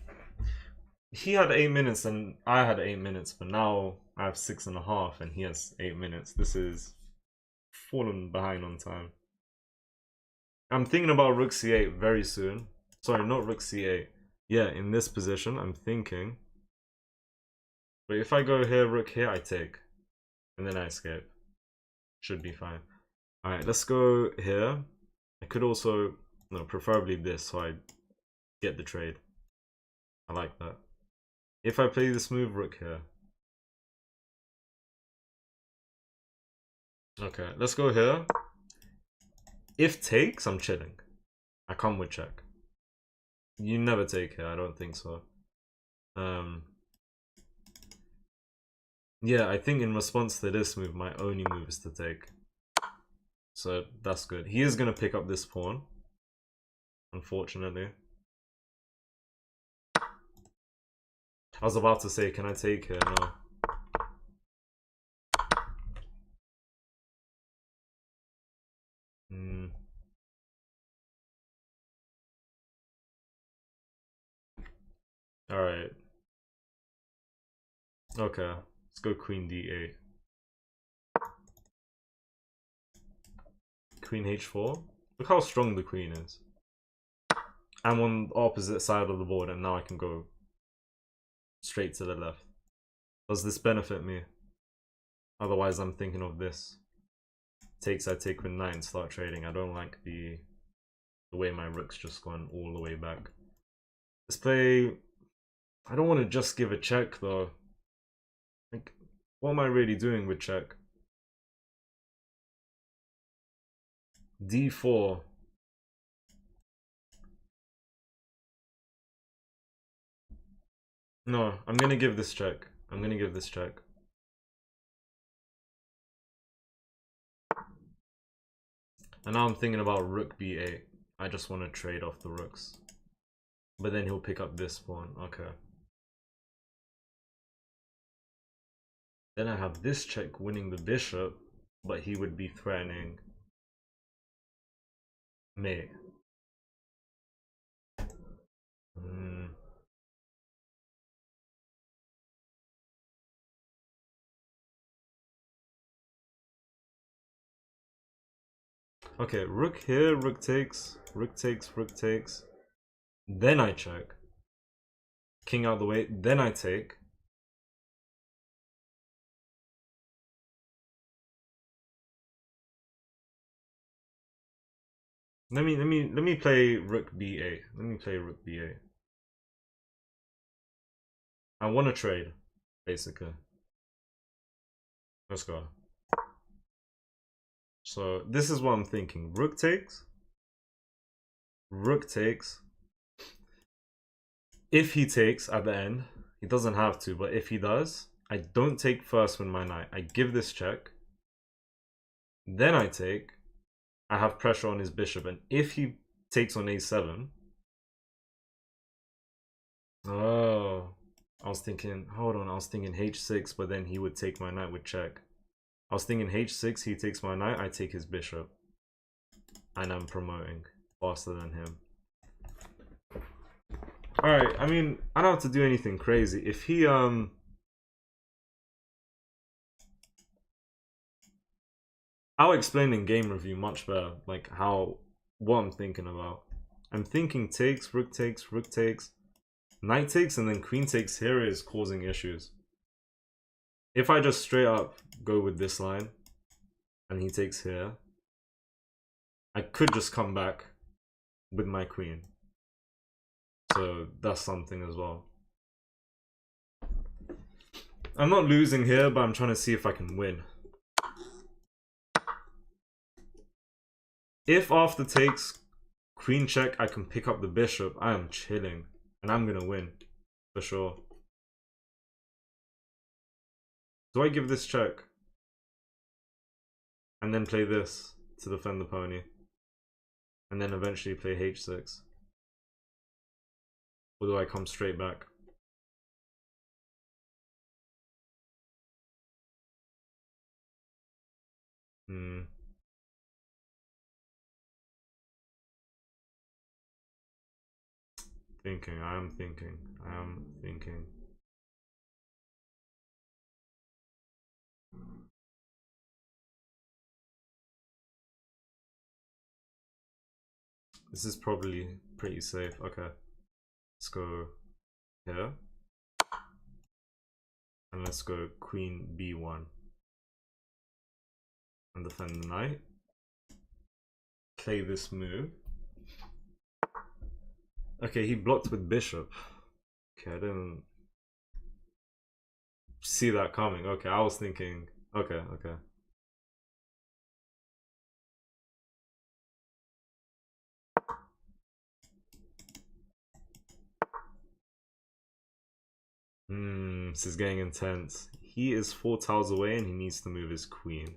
He had 8 minutes and I had 8 minutes, but now I have 6.5 and he has 8 minutes. This is fallen behind on time. I'm thinking about rook c8 very soon. Sorry, not rook c8. Yeah, in this position, I'm thinking. But if I go here, rook here, I take. And then I escape. Should be fine. Alright, let's go here. I could also, no, preferably this, so I get the trade. I like that. If I play this move, rook here. Okay, let's go here. If takes, I'm chilling. I come with check. You never take here, I don't think so. Yeah, I think in response to this move, my only move is to take. So that's good. He is going to pick up this pawn, unfortunately. I was about to say, can I take here? No. Alright. Okay. Let's go queen d8. Queen h4. Look how strong the queen is. I'm on the opposite side of the board and now I can go straight to the left. Does this benefit me? Otherwise I'm thinking of this. Takes, I take with knight and start trading. I don't like the way my rook's just gone all the way back. Let's play... I don't want to just give a check though. Like, what am I really doing with check? d4. No, I'm gonna give this check. I'm gonna give this check. And now I'm thinking about rook b8. I just want to trade off the rooks. But then he'll pick up this pawn. Okay. Then I have this check winning the bishop, but he would be threatening mate. Okay, rook here, rook takes, rook takes, rook takes. Then I check. King out of the way, then I take. Let me play rook b8. Let me play rook b8. I want to trade, basically. Let's go. So this is what I'm thinking. Rook takes. Rook takes. If he takes at the end, he doesn't have to, but if he does, I don't take first with my knight. I give this check. Then I take. I have pressure on his bishop, and if he takes on a7, oh, I was thinking, hold on, I was thinking h6, but then he would take my knight with check. I was thinking h6, he takes my knight, I take his bishop, and I'm promoting faster than him. Alright, I mean, I don't have to do anything crazy. If he, I'll explain in game review much better, like what I'm thinking about. I'm thinking takes, rook takes, knight takes, and then queen takes here is causing issues. If I just straight up go with this line, and he takes here, I could just come back with my queen. So that's something as well. I'm not losing here, but I'm trying to see if I can win. If after takes, queen check, I can pick up the bishop, I am chilling. And I'm gonna win. For sure. Do I give this check? And then play this to defend the pony? And then eventually play h6? Or do I come straight back? I am thinking. This is probably pretty safe. Okay. Let's go here. And let's go queen b1. And defend the knight. Play this move. Okay, he blocked with bishop. Okay, I didn't see that coming. Okay, I was thinking. Okay. This is getting intense. He is 4 tiles away and he needs to move his queen.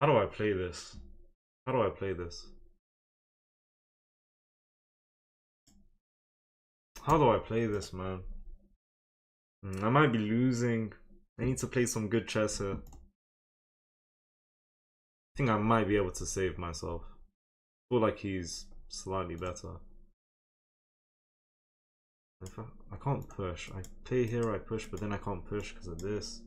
How do I play this? How do I play this? How do I play this, man? I might be losing. I need to play some good chess here. I think I might be able to save myself. I feel like he's slightly better. If I can't push. I play here, I push, but then I can't push because of this.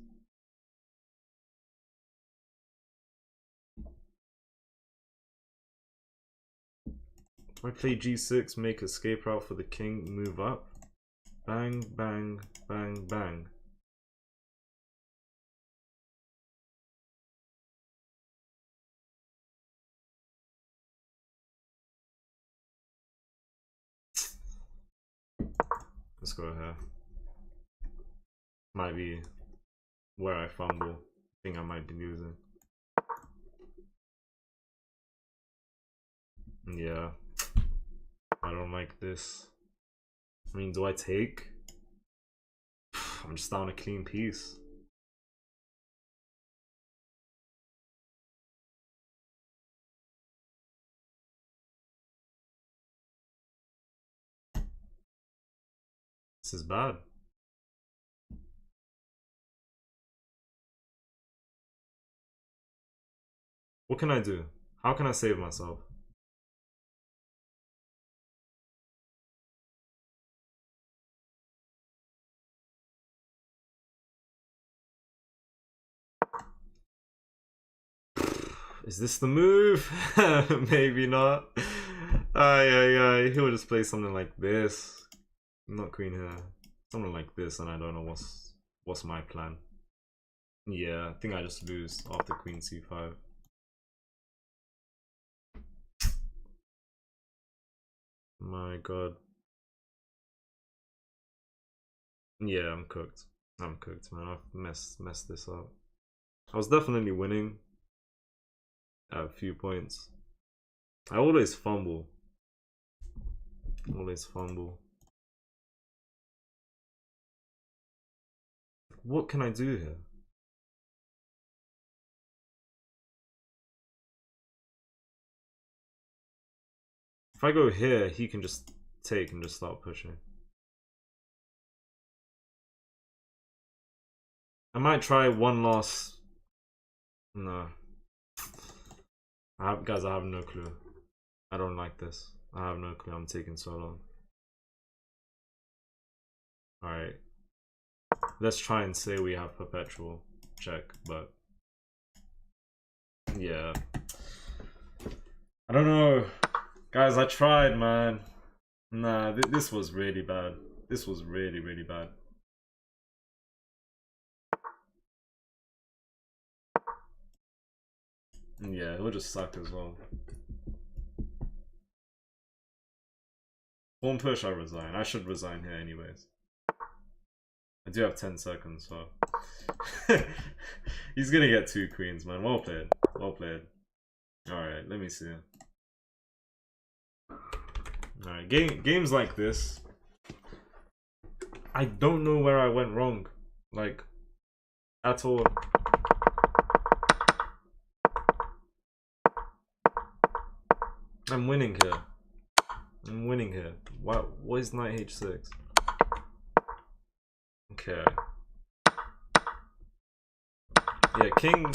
I play g6, make escape route for the king, move up. Bang, bang, bang, bang. Let's go here. Might be where I fumble. I think I might be losing. Yeah. I don't like this. I mean, do I take? I'm just down a clean piece. This is bad. What can I do? How can I save myself? Is this the move? Maybe not. He'll just play something like this. Not queen here. Something like this, and I don't know what's my plan. Yeah, I think I just lose after queen c5. My god. Yeah, I'm cooked. I'm cooked, man. I've messed this up. I was definitely winning at a few points. I always fumble. Always fumble. What can I do here? If I go here, he can just take and just start pushing. I might try one last... No. Guys, I have no clue. I don't like this. I have no clue. I'm taking so long. Alright. Let's try and say we have perpetual. Check, but... Yeah. I don't know. Guys, I tried, man. Nah, this was really bad. This was really, really bad. Yeah, it'll just suck as well. Pawn push, I resign. I should resign here anyways. I do have 10 seconds, so... He's gonna get 2 queens, man. Well played. Well played. Alright, let me see. Alright, games like this, I don't know where I went wrong. Like, at all. I'm winning here. I'm winning here. What is knight h6? Okay. Yeah, king.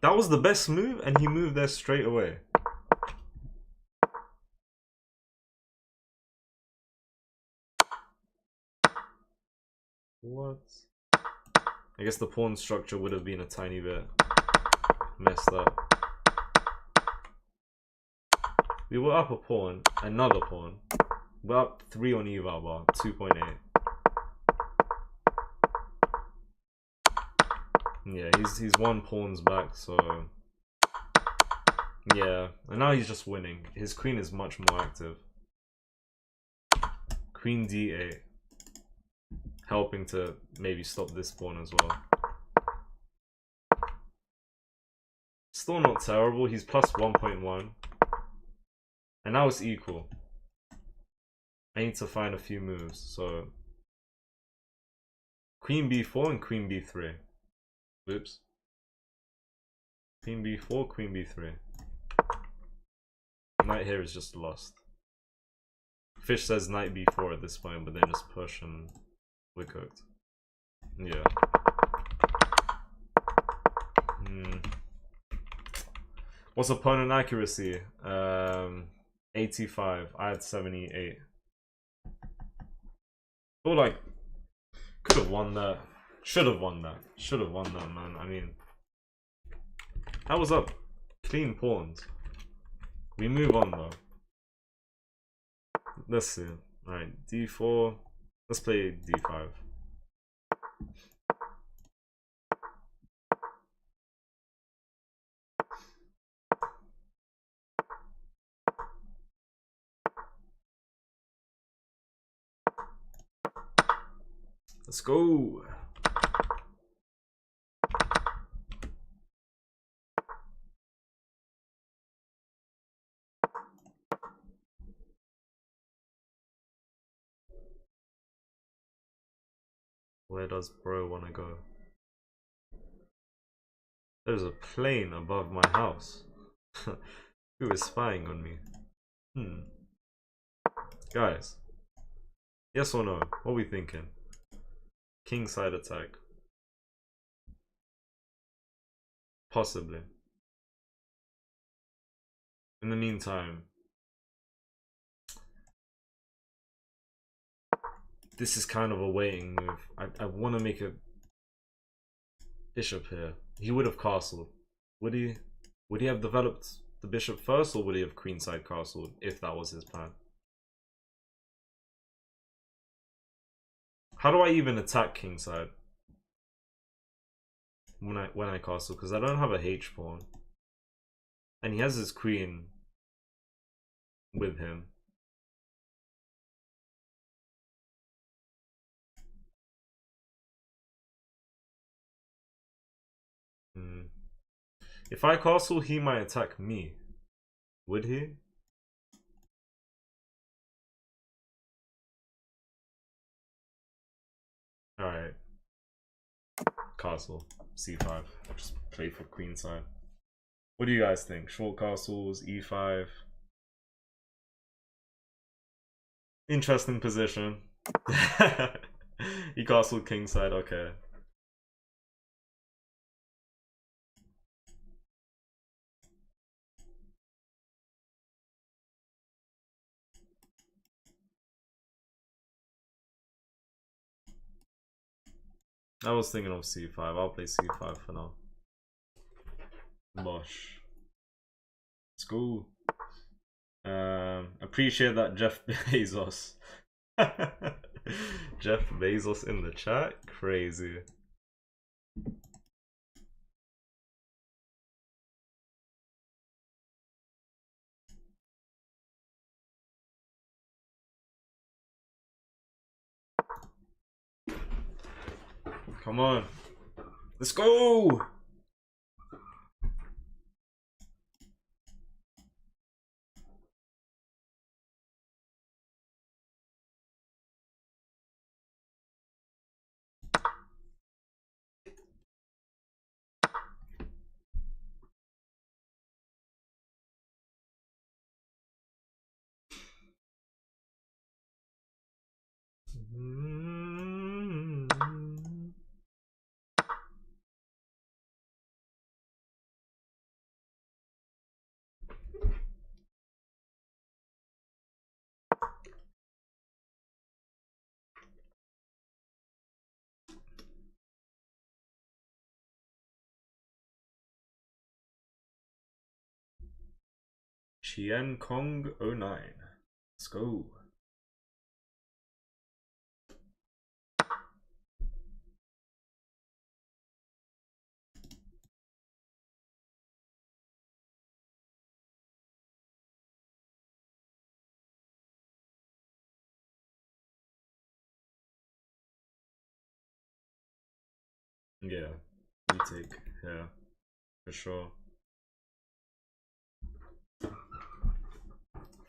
That was the best move, and he moved there straight away. What? I guess the pawn structure would have been a tiny bit messed up. We were up a pawn, another pawn. We're up 3 on eval bar, 2.8. Yeah, he's 1 pawn's back, so... Yeah, and now he's just winning. His queen is much more active. Queen d8. Helping to maybe stop this pawn as well. Still not terrible, he's plus 1.1. And now it's equal. I need to find a few moves, so... Queen b4 and queen b3. Oops. Queen b4, queen b3. Knight here is just lost. Fish says knight b4 at this point, but then just push and we're cooked. Yeah. What's opponent accuracy? 85. I had 78. Feel like could have won that. Should have won that. Should have won that, man. I mean, that was up. Clean pawns. We move on though. Let's see. Alright, d4. Let's play d5. Let's go. Where does bro want to go? There's a plane above my house. Who is spying on me? Guys, Yes or no? What are we thinking? Kingside attack. Possibly. In the meantime, this is kind of a waiting move. I want to make a bishop here. He would have castled. Would he? Would he have developed the bishop first, or would he have queenside castled if that was his plan? How do I even attack kingside when I castle? Because I don't have a H pawn, and he has his queen with him. If I castle, he might attack me. Would he? Alright. Castle. C5. Just play for queenside. What do you guys think? Short castles, E5. Interesting position. He castled kingside, okay. I was thinking of C5. I'll play C5 for now. Bosh. Let's go. Appreciate that, Jeff Bezos. Jeff Bezos in the chat? Crazy. Come on. Let's go! Chien Kong 09. Let's go. Yeah, retake. Yeah, for sure.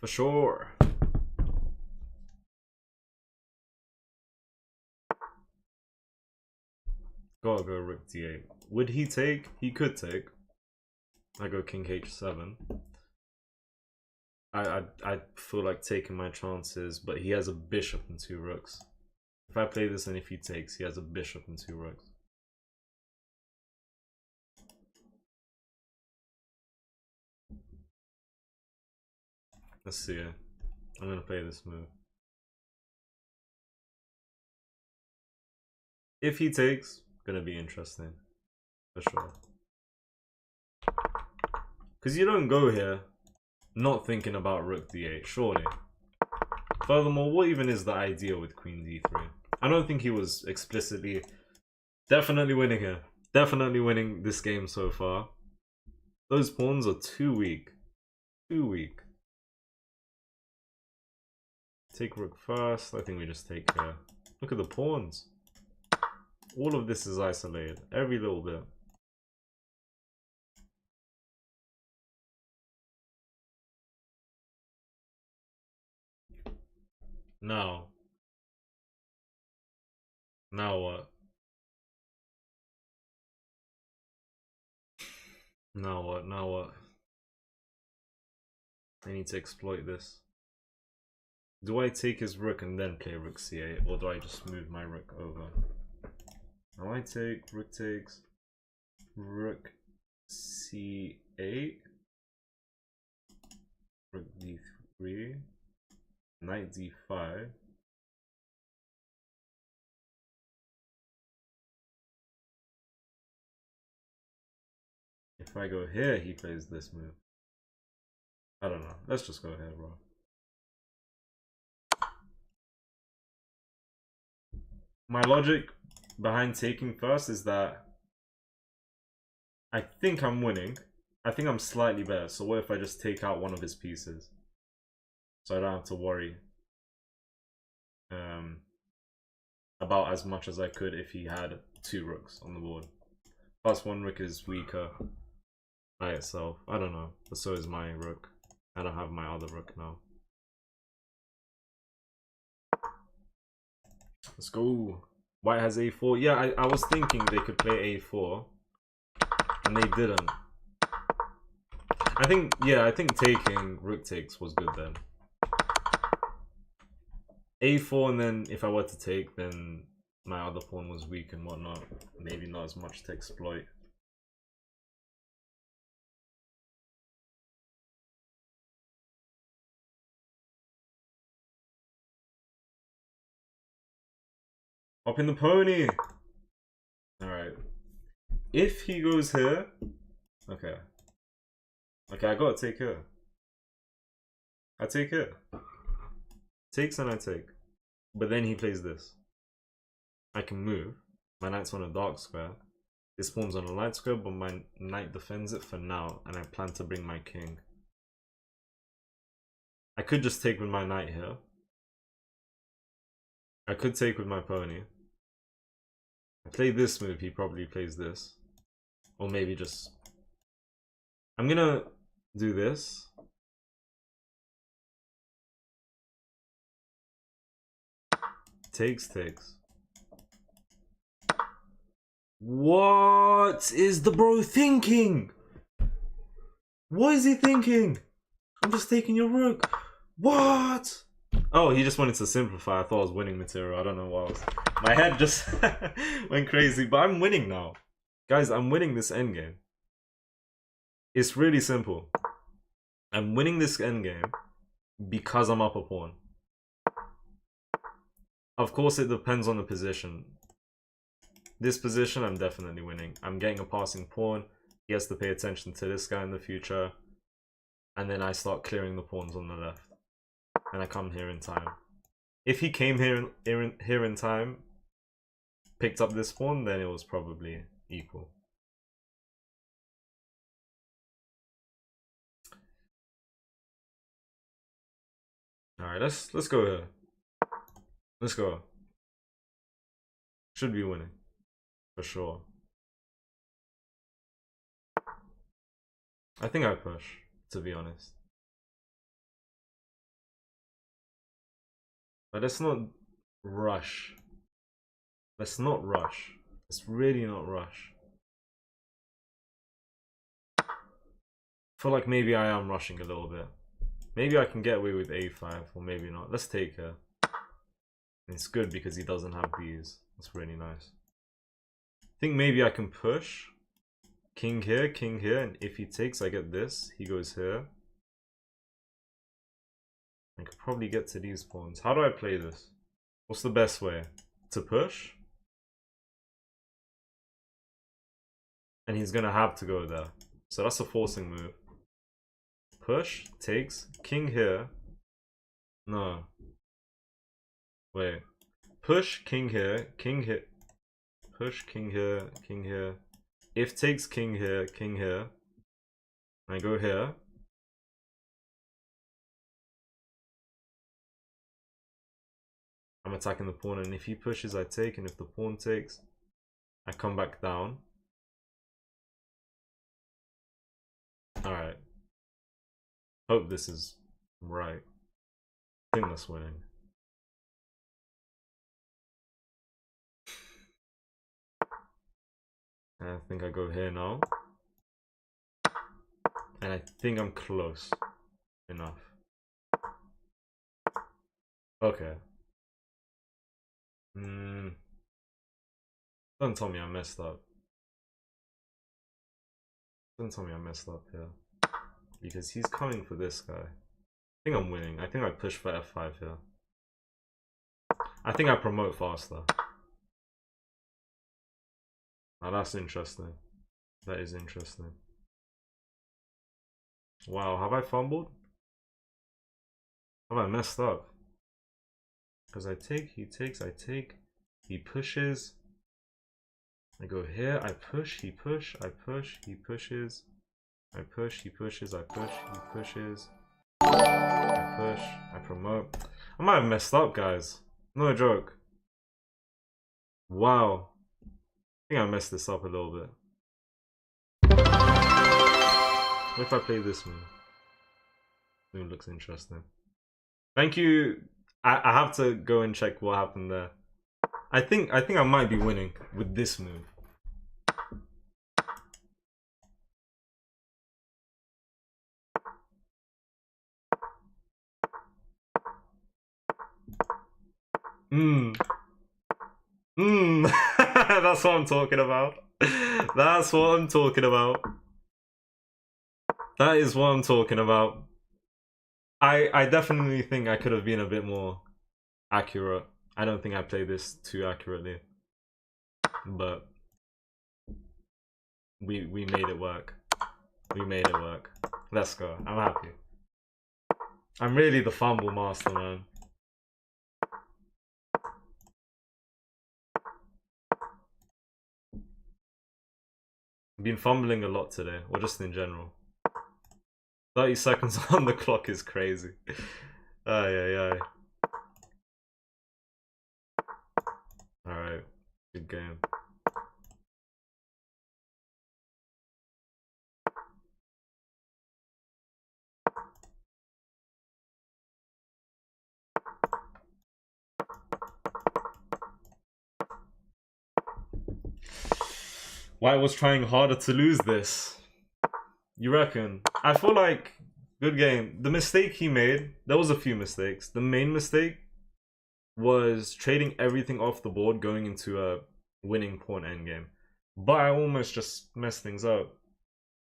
For sure. Gotta go rook d8. Would he take? He could take. I go king h7. I feel like taking my chances, but he has a bishop and 2 rooks. If I play this and if he takes, he has a bishop and 2 rooks. Let's see it. I'm gonna play this move. If he takes, gonna be interesting. For sure. Because you don't go here not thinking about rook d8, surely. Furthermore, what even is the idea with queen d3? I don't think he was explicitly... Definitely winning here. Definitely winning this game so far. Those pawns are too weak. Too weak. Take rook first. I think we just take here. Look at the pawns. All of this is isolated. Every little bit. Now. Now what? Now what? Now what? I need to exploit this. Do I take his rook and then play rook c8, or do I just move my rook over? Now I take rook takes rook c8, rook d3, knight d5. If I go here, he plays this move. I don't know. Let's just go here, bro. My logic behind taking first is that I think I'm winning. I think I'm slightly better. So what if I just take out one of his pieces? So I don't have to worry about as much as I could if he had 2 rooks on the board. Plus 1 rook is weaker by itself. I don't know. But so is my rook. I don't have my other rook now. Let's go. White has a4. Yeah, I was thinking they could play a4. And they didn't. I think taking rook takes was good then. a4, and then if I were to take, then my other pawn was weak and whatnot. Maybe not as much to exploit. Hop in the pony! Alright. If he goes here... Okay. Okay, I gotta take here. I take here. Takes and I take. But then he plays this. I can move. My knight's on a dark square. This pawn's on a light square, but my knight defends it for now, and I plan to bring my king. I could just take with my knight here. I could take with my pony. I play this move, he probably plays this. Or maybe just... I'm gonna do this. Takes. What is the bro thinking? What is he thinking? I'm just taking your rook. What? Oh, he just wanted to simplify. I thought I was winning material. I don't know what I was. My head just went crazy. But I'm winning now. Guys, I'm winning this endgame. It's really simple. I'm winning this endgame because I'm up a pawn. Of course, it depends on the position. This position, I'm definitely winning. I'm getting a passing pawn. He has to pay attention to this guy in the future. And then I start clearing the pawns on the left. And I come here in time. If he came here in time, picked up this pawn, then it was probably equal. Alright, let's go here. Let's go. Should be winning. For sure. I think I push, to be honest. But let's not rush. Let's not rush. Let's really not rush. I feel like maybe I am rushing a little bit. Maybe I can get away with a5, or maybe not. Let's take her. It's good because he doesn't have these. That's really nice. I think maybe I can push. King here, and if he takes, I get this. He goes here. I could probably get to these pawns. How do I play this? What's the best way? To push? And he's gonna have to go there. So that's a forcing move. Push, takes, king here. No. Wait. Push, king here, push, king here. If takes, king here. I go here. I'm attacking the pawn, and if he pushes, I take, and if the pawn takes, I come back down. Alright. Hope this is right. I think that's winning. And I think I go here now. And I think I'm close enough. Okay. Don't tell me I messed up. Don't tell me I messed up here. Because he's coming for this guy. I think I'm winning. I think I push for F5 here. I think I promote faster. Now that's interesting. That is interesting. Wow, have I fumbled? Have I messed up? Because I take, he takes, I take, he pushes. I go here, I push, he push, I push, he pushes. I push, he pushes, I push, he pushes. I push, I promote. I might have messed up, guys. No joke. Wow. I think I messed this up a little bit. What if I play this move? It looks interesting. Thank you. I have to go and check what happened there. I think I might be winning with this move. That's what I'm talking about. That's what I'm talking about. That is what I'm talking about. I definitely think I could have been a bit more accurate. I don't think I played this too accurately. But we made it work. We made it work. Let's go. I'm happy. I'm really the fumble master, man. I've been fumbling a lot today, or just in general. 30 seconds on the clock is crazy. Aye. Alright, good game. White was trying harder to lose this. You reckon? I feel like good game. The mistake he made, there was a few mistakes. The main mistake was trading everything off the board going into a winning pawn endgame. But I almost just messed things up.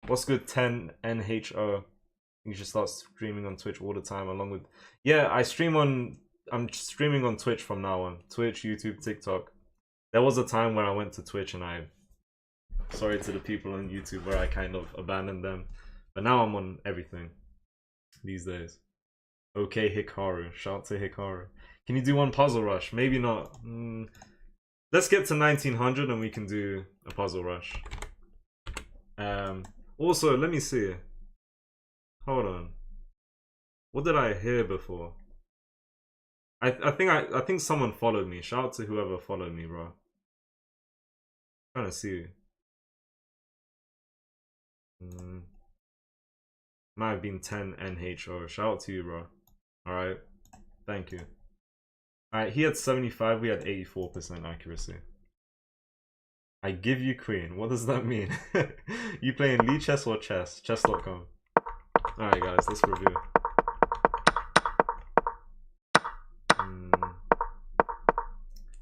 What's good, 10 NHO? You should start streaming on Twitch all the time along with... Yeah, I'm streaming on Twitch from now on. Twitch, YouTube, TikTok. There was a time where I went to Twitch and sorry to the people on YouTube where I kind of abandoned them. But now I'm on everything these days. Okay, Hikaru. Shout to Hikaru. Can you do one puzzle rush? Maybe not. Let's get to 1900 and we can do a puzzle rush. Also, let me see. Hold on. What did I hear before? I think someone followed me. Shout out to whoever followed me, bro. I'm trying to see. Might have been 10 NHO. Shout out to you, bro. Alright. Thank you. Alright, he had 75, we had 84% accuracy. I give you queen. What does that mean? You playing Lee chess or chess? Chess.com. Alright guys, let's review.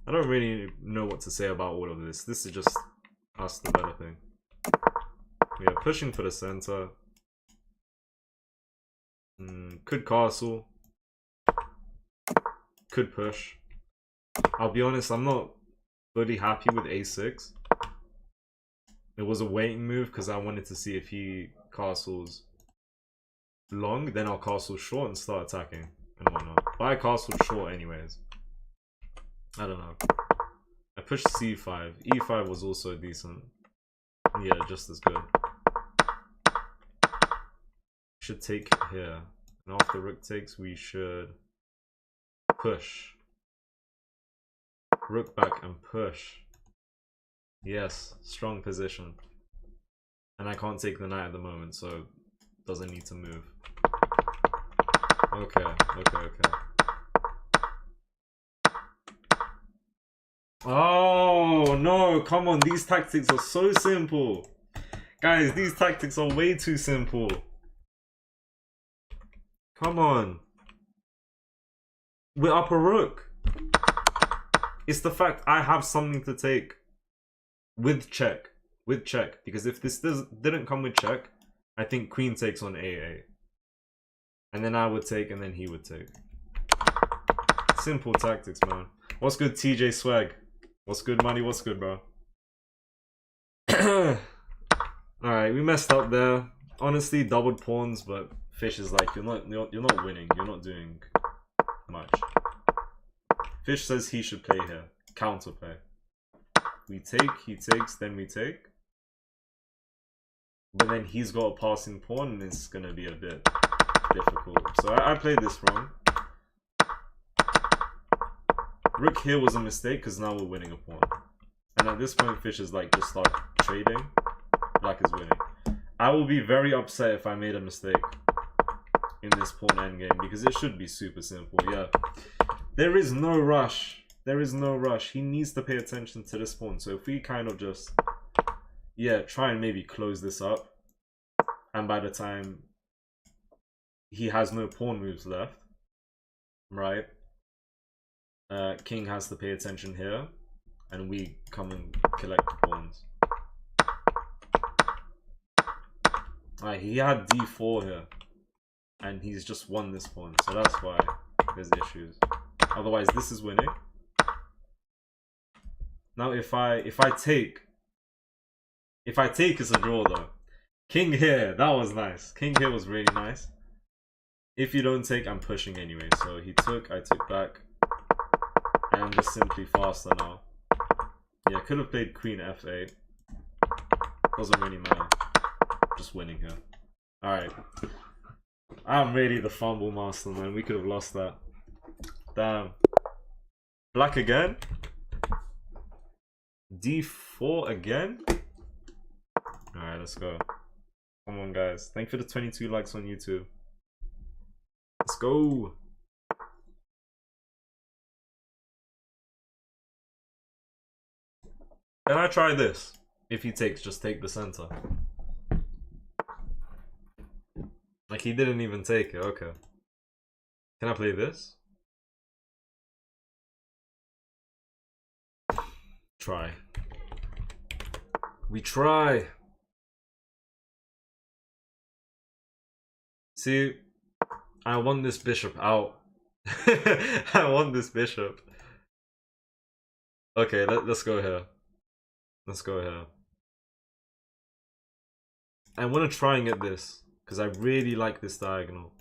I don't really know what to say about all of this. This is just us developing. We are pushing for the center. Could castle. Could push. I'll be honest, I'm not fully happy with a6. It was a waiting move because I wanted to see if he castles long, then I'll castle short and start attacking and whatnot. But I castled short anyways. I don't know. I pushed c5. e5 was also decent. Yeah, just as good. Should take here. And after rook takes, we should push. Rook back and push. Yes, strong position. And I can't take the knight at the moment, so doesn't need to move. Okay. Oh no, come on, these tactics are so simple. Guys, these tactics are way too simple. Come on. We're up a rook. It's the fact I have something to take with check. With check. Because if this didn't come with check, I think queen takes on a8. And then I would take and then he would take. Simple tactics, man. What's good, TJ Swag? What's good, money? What's good, bro? Alright, we messed up there. Honestly, doubled pawns, but Fish is like, you're not winning. You're not doing much. Fish says he should play here. Counter play. We take, he takes, then we take. But then he's got a passing pawn and it's gonna be a bit difficult. So I played this wrong. Rook here was a mistake because now we're winning a pawn. And at this point, Fish is like, just start trading. Black is winning. I will be very upset if I made a mistake in this pawn endgame because it should be super simple. Yeah. There is no rush. There is no rush. He needs to pay attention to this pawn. So if we kind of just, yeah, try and maybe close this up. And by the time he has no pawn moves left, right? King has to pay attention here. And we come and collect the pawns. Alright, he had d4 here. And he's just won this pawn. So that's why there's issues. Otherwise, this is winning. Now, if I take, it's a draw though. King here, that was nice. King here was really nice. If you don't take, I'm pushing anyway. So he took, I took back. And I'm just simply faster now. Yeah, could have played queen f8. Doesn't really matter. Just winning here. Alright. I'm really the fumble master, man. We could have lost that. Damn. Black again? d4 again? Alright, let's go. Come on, guys. Thank you for the 22 likes on YouTube. Let's go. Can I try this? If he takes, just take the center. Like, he didn't even take it. Okay. Can I play this? Try. We try. See, I want this bishop out. I want this bishop. Okay, let's go here. Let's go here. I want to try and get this because I really like this diagonal.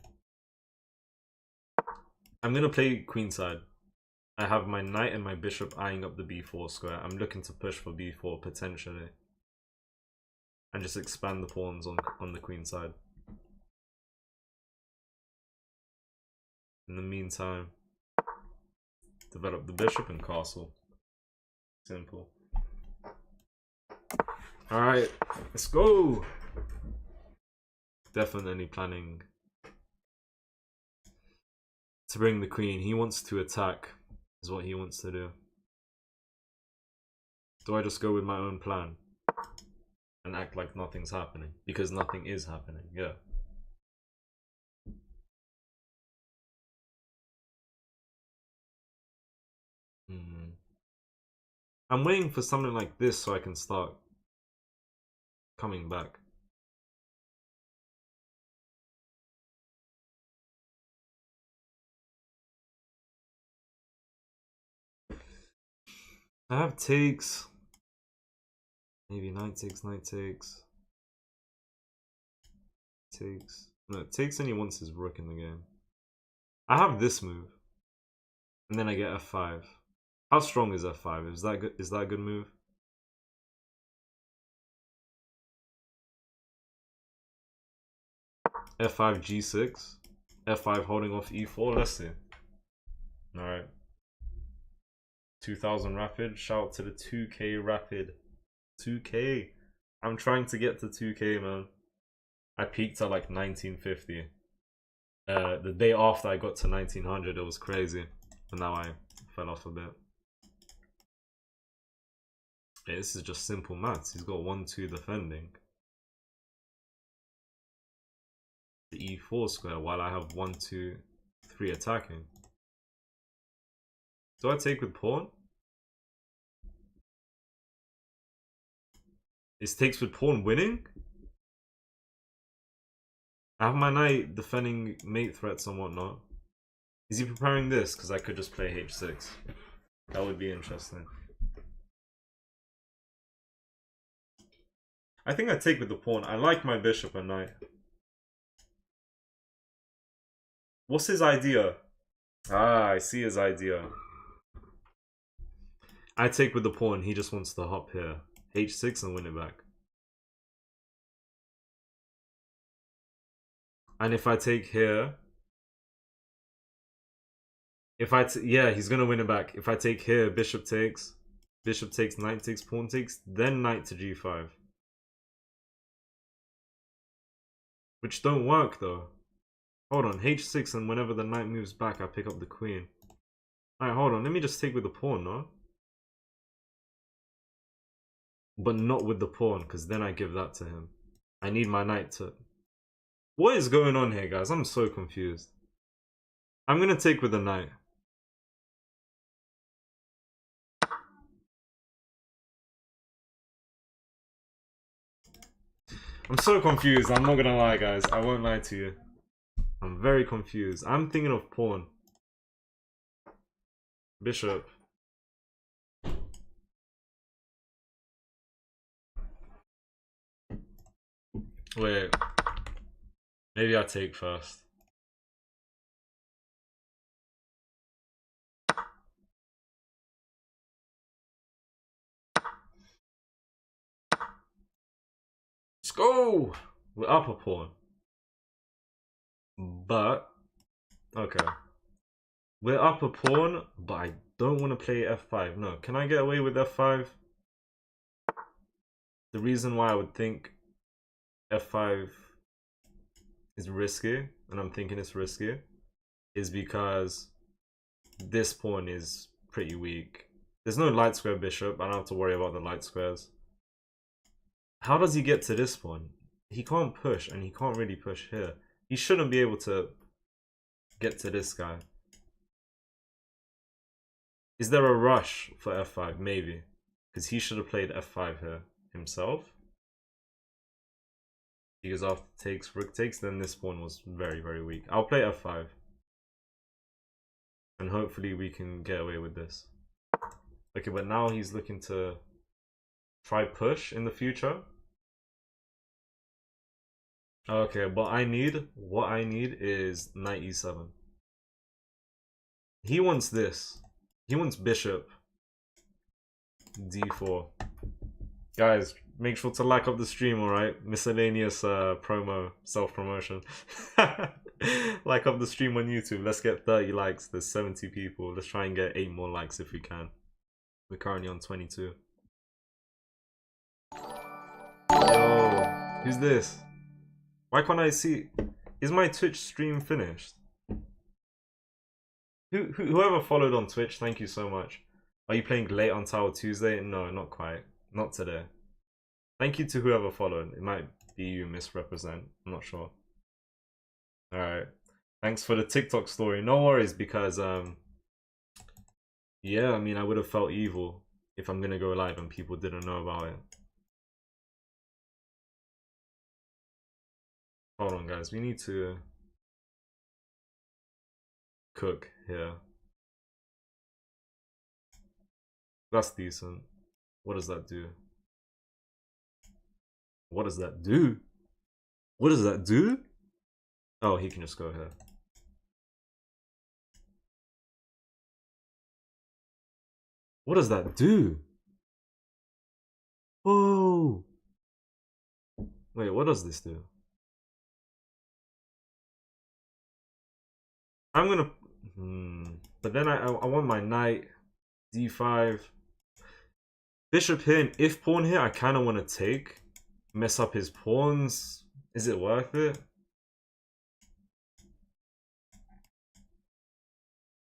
I'm going to play queenside. I have my knight and my bishop eyeing up the b4 square. I'm looking to push for b4 potentially. And just expand the pawns on the queen side. In the meantime, develop the bishop and castle. Simple. Alright, let's go! Definitely planning to bring the queen. He wants to attack, is what he wants to do. Do I just go with my own plan and act like nothing's happening? Because nothing is happening, yeah. I'm waiting for something like this so I can start coming back. I have takes. Maybe knight takes, knight takes. Takes. No, takes and he wants his rook in the game. I have this move. And then I get f5. How strong is f5? Is that good? Is that a good move? f5 g6. f5 holding off e4. Let's see. Alright. 2000 rapid. Shout out to the 2k rapid. 2k. I'm trying to get to 2k, man. I peaked at like 1950. The day after I got to 1900, it was crazy. And now I fell off a bit. Yeah, this is just simple maths. He's got 1-2 defending the e4 square while I have 1-2-3 attacking. Do I take with pawn? Is takes with pawn winning? I have my knight defending mate threats and whatnot. Is he preparing this? Because I could just play h6. That would be interesting. I think I take with the pawn. I like my bishop and knight. What's his idea? Ah, I see his idea. I take with the pawn. He just wants to hop here. h6 and win it back. And if I take here... yeah, he's gonna win it back. If I take here, bishop takes, knight takes, pawn takes, then knight to g5. Which don't work though. Hold on, h6, and whenever the knight moves back, I pick up the queen. Alright, hold on, let me just take with the pawn, no? But not with the pawn, because then I give that to him. I need my knight to... What is going on here, guys? I'm so confused. I'm gonna take with the knight. I'm so confused, I'm not gonna lie, guys. I won't lie to you. I'm very confused. I'm thinking of pawn. Bishop. Wait. Maybe I take first. Let's go! We're up a pawn. But... okay. We're up a pawn, but I don't want to play f5. No, can I get away with f5? The reason why I would think f5 is risky, and I'm thinking it's risky, is because this pawn is pretty weak. There's no light square bishop. I don't have to worry about the light squares. How does he get to this pawn? He can't push, and he can't really push here. He shouldn't be able to get to this guy. Is there a rush for f5? Maybe. Because he should have played f5 here himself. Because after takes, rook takes, then this pawn was very, very weak. I'll play f5. And hopefully we can get away with this. Okay, but now he's looking to try push in the future. Okay, but what I need is knight e7. He wants this. He wants bishop d4. Guys, make sure to like up the stream, alright? Miscellaneous promo, self-promotion. Like up the stream on YouTube. Let's get 30 likes. There's 70 people. Let's try and get 8 more likes if we can. We're currently on 22. Yo, who's this? Why can't I see? Is my Twitch stream finished? Whoever followed on Twitch, thank you so much. Are you playing late on Tower Tuesday? No, not quite. Not today. Thank you to whoever followed. It might be you misrepresent. I'm not sure. Alright. Thanks for the TikTok story. No worries, because yeah, I mean, I would have felt evil if I'm gonna go live and people didn't know about it. Hold on, guys. We need to cook here. That's decent. What does that do? What does that do? What does that do? Oh, he can just go here. What does that do? Whoa! Wait, what does this do? I'm gonna... But then I want my knight. d5. Bishop here and if pawn here, I kind of want to take. Mess up his pawns. Is it worth it?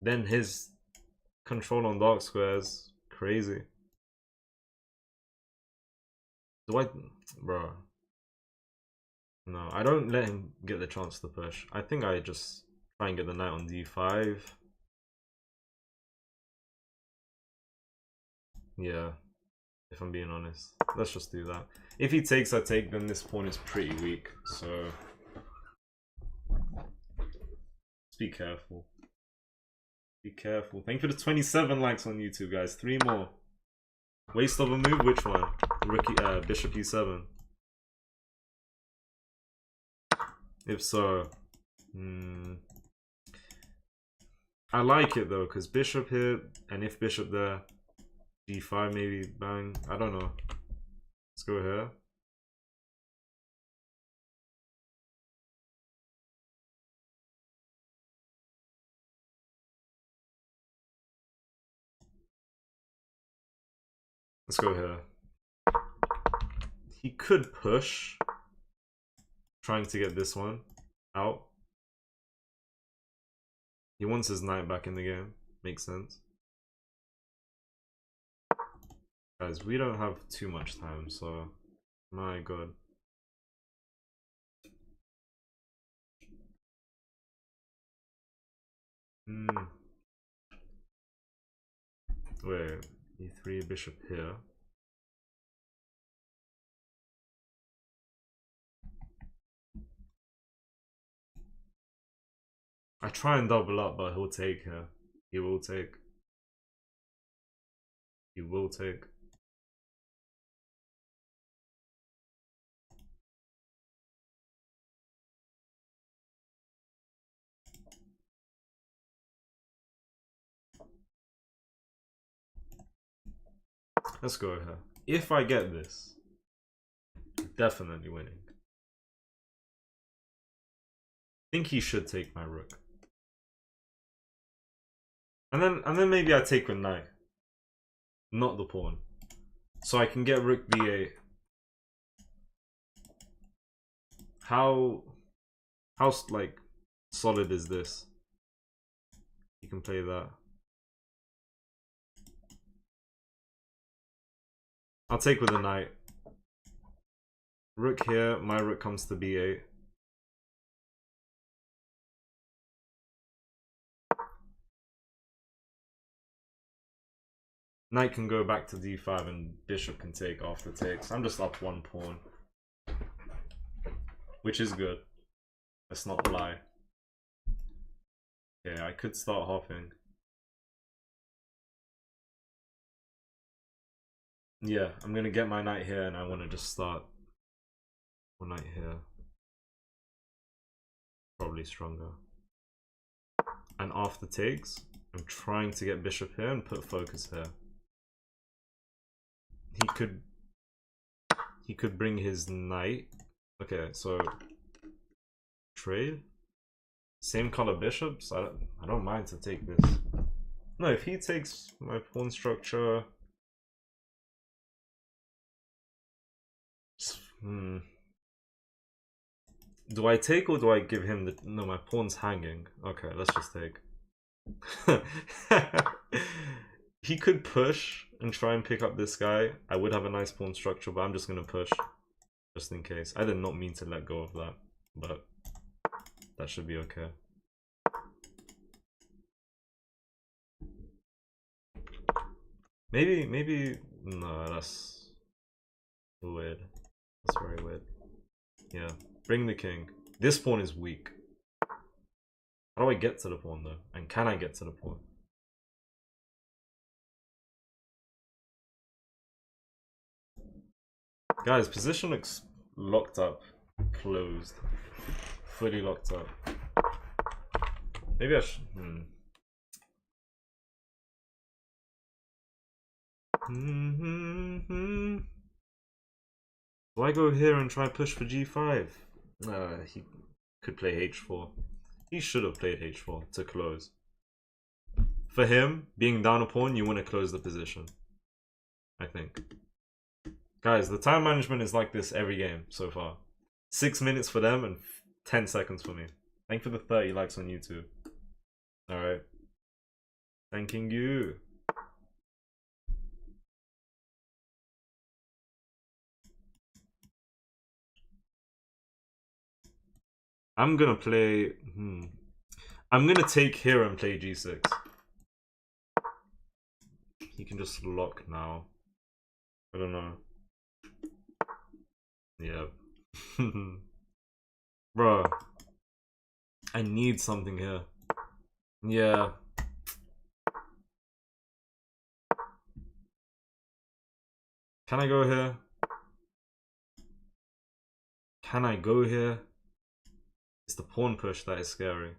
Then his control on dark squares. Crazy. Do I... Bro. No, I don't let him get the chance to push. I think I just try and get the knight on d5. Yeah, if I'm being honest. Let's just do that. If he takes, I take, then this pawn is pretty weak, so... Just be careful. Be careful. Thank you for the 27 likes on YouTube, guys. 3 more. Waste of a move? Which one? Rookie, Bishop E7. If so... I like it though, because bishop here, and if bishop there, g5 maybe, bang. I don't know. Let's go here. Let's go here. He could push, trying to get this one out. He wants his knight back in the game. Makes sense. Guys, we don't have too much time, so... My god. Wait, e3, bishop here. I try and double up, but he'll take here. He will take. He will take. Let's go here. If I get this, definitely winning. I think he should take my rook. And then maybe I take with knight. Not the pawn. So I can get rook b8. How like solid is this? You can play that. I'll take with the knight. Rook here, my rook comes to b8. Knight can go back to d5 and bishop can take after takes. I'm just up 1 pawn. Which is good. Let's not lie. Yeah, I could start hopping. Yeah, I'm gonna get my knight here and I want to just start one knight here. Probably stronger. And after takes, I'm trying to get bishop here and put focus here. He could bring his knight. Okay, so trade. Same color bishops. I don't mind to take this. No, if he takes my pawn structure. Do I take or do I give him the... No, my pawn's hanging. Okay, let's just take. He could push and try and pick up this guy. I would have a nice pawn structure, but I'm just going to push. Just in case. I did not mean to let go of that. But that should be okay. Maybe... No, that's weird. That's very weird. Yeah. Bring the king. This pawn is weak. How do I get to the pawn though? And can I get to the pawn? Guys, position looks locked up. Closed. Fully locked up. Maybe I should... Do I go here and try push for g5? He could play h4. He should have played h4 to close. For him, being down a pawn, you want to close the position. I think. Guys, the time management is like this every game so far. 6 minutes for them and 10 seconds for me. Thank you for the 30 likes on YouTube. Alright. Thanking you. I'm gonna play... I'm gonna take here and play g6. He can just lock now. I don't know. Yeah. Bro. I need something here. Yeah. Can I go here? Can I go here? It's the pawn push that is scary.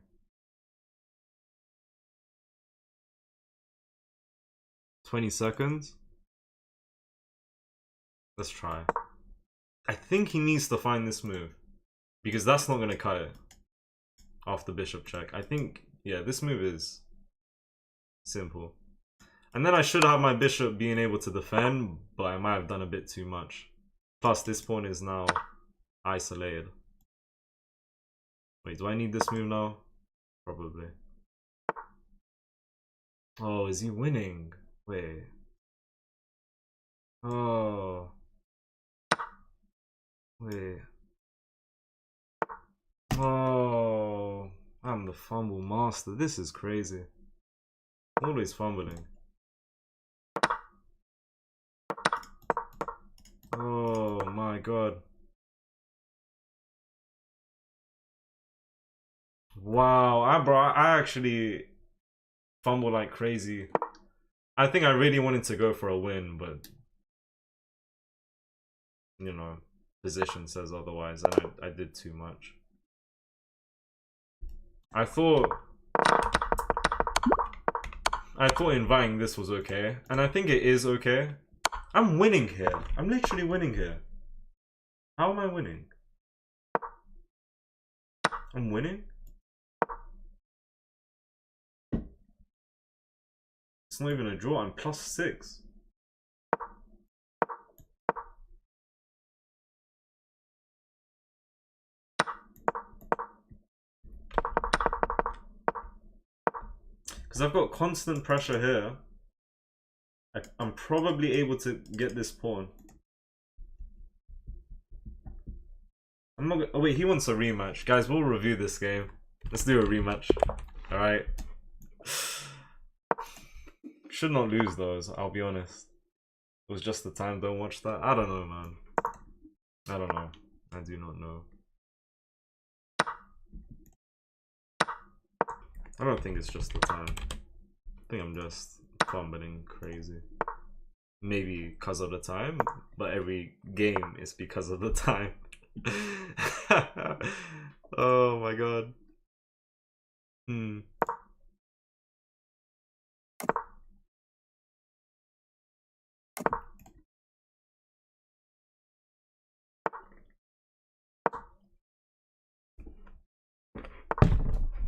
$20. Let's try. I think he needs to find this move, because that's not going to cut it after bishop check. I think, yeah, this move is simple. And then I should have my bishop being able to defend, but I might have done a bit too much. Plus, this pawn is now isolated. Wait, do I need this move now? Probably. Oh, is he winning? Wait. Oh. Wait. Oh. I'm the fumble master. This is crazy. Always fumbling. Oh my god. Wow, I actually fumble like crazy. I think I really wanted to go for a win, but you know, position says otherwise, and I did too much. I thought inviting this was okay, and I think it is okay. I'm winning here. I'm literally winning here. How am I winning? I'm winning? It's not even a draw. I'm +6. Because I've got constant pressure here. I'm probably able to get this pawn. I'm not. Oh wait, he wants a rematch, guys. We'll review this game. Let's do a rematch. All right. Should not lose those. I'll be honest. It was just the time. Don't watch that. I don't know, man. I don't know. I do not know. I don't think it's just the time. I think I'm just fumbling crazy. Maybe because of the time, but every game is because of the time. Oh my god.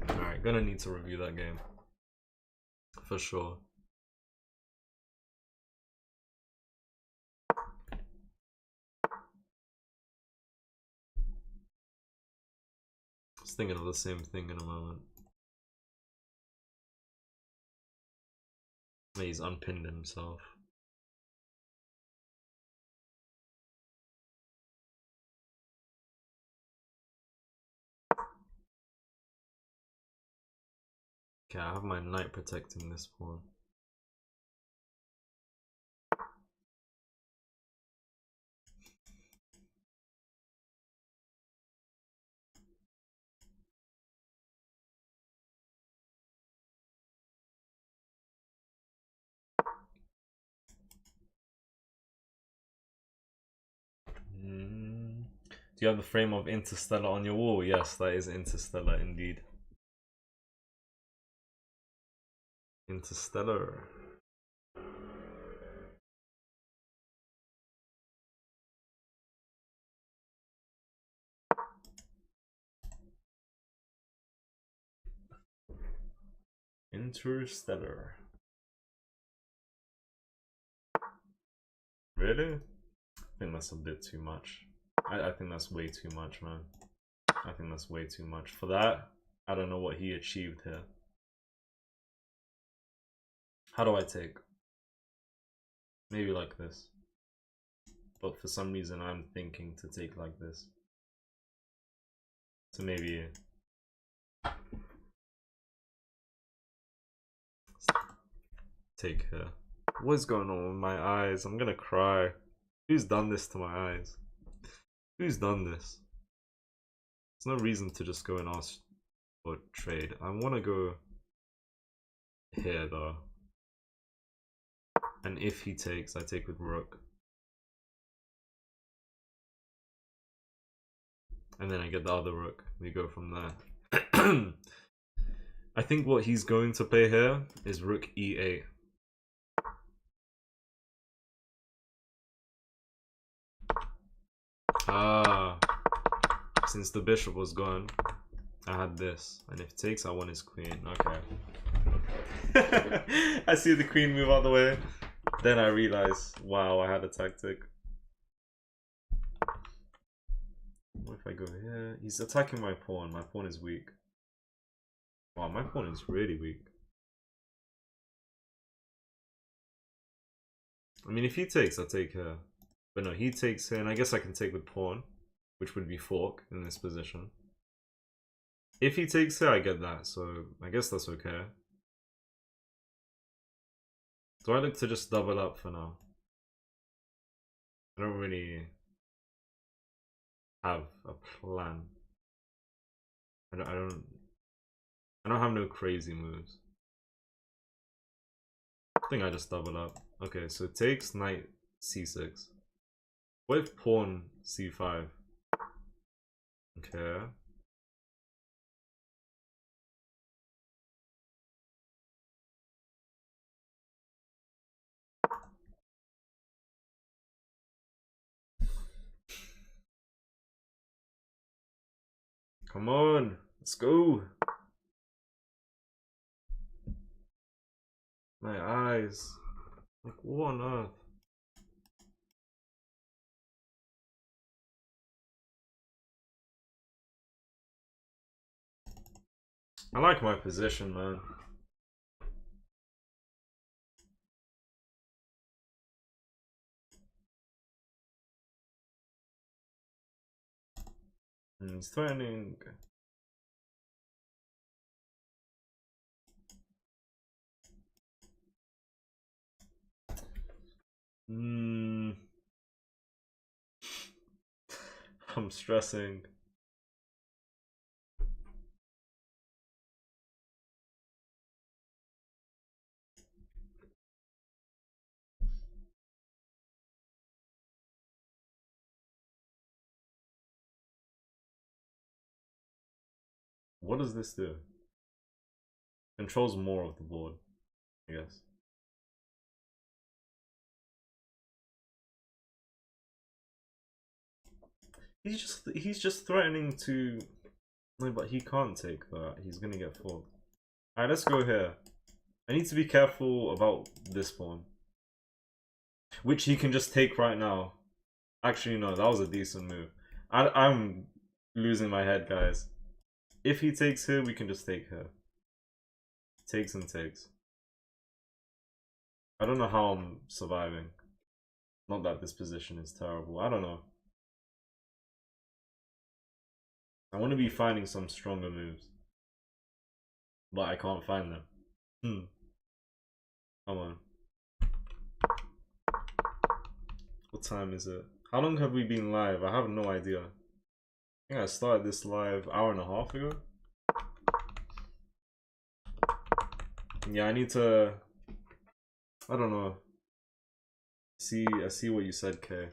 Alright, gonna need to review that game. For sure. I was thinking of the same thing in a moment. He's unpinned himself. Okay, I have my knight protecting this pawn. Do you have the frame of Interstellar on your wall? Yes, that is Interstellar indeed. Interstellar. Interstellar. Really? I think that's a bit too much. I think that's way too much, man. I think that's way too much. For that, I don't know what he achieved here. How do I take? Maybe like this. But for some reason, I'm thinking to take like this. So maybe take here. What's going on with my eyes? I'm gonna cry. Who's done this to my eyes? Who's done this? There's no reason to just go and ask for trade. I want to go here though. And if he takes, I take with rook. And then I get the other rook. We go from there. I think what he's going to play here is rook e8. Ah, since the bishop was gone, I had this. And if it takes, I want his queen. Okay. I see the queen move out the way. Then I realize, wow, I had a tactic. What if I go here? He's attacking my pawn. My pawn is weak. Wow, my pawn is really weak. I mean, if he takes, I'll take her. But no, he takes here, and I guess I can take with pawn, which would be fork in this position. If he takes here, I get that, so I guess that's okay. Do I look to just double up for now? I don't really have a plan. I don't have no crazy moves. I think I just double up. Okay, so it takes knight c6. What if pawn c5? Okay. Come on, let's go. My eyes. Like, what on earth? I like my position, man. He's threatening. I'm stressing. What does this do? Controls more of the board, I guess. He's just threatening to. No, but he can't take that. He's gonna get forked. Alright, let's go here. I need to be careful about this pawn, which he can just take right now. Actually, no, that was a decent move. I'm losing my head, guys. If he takes here, we can just take here. Takes and takes. I don't know how I'm surviving. Not that this position is terrible. I don't know. I want to be finding some stronger moves, but I can't find them. Come on. What time is it? How long have we been live? I have no idea. I think I started this live hour and a half ago. Yeah, I need to. I don't know. I see what you said, Kay.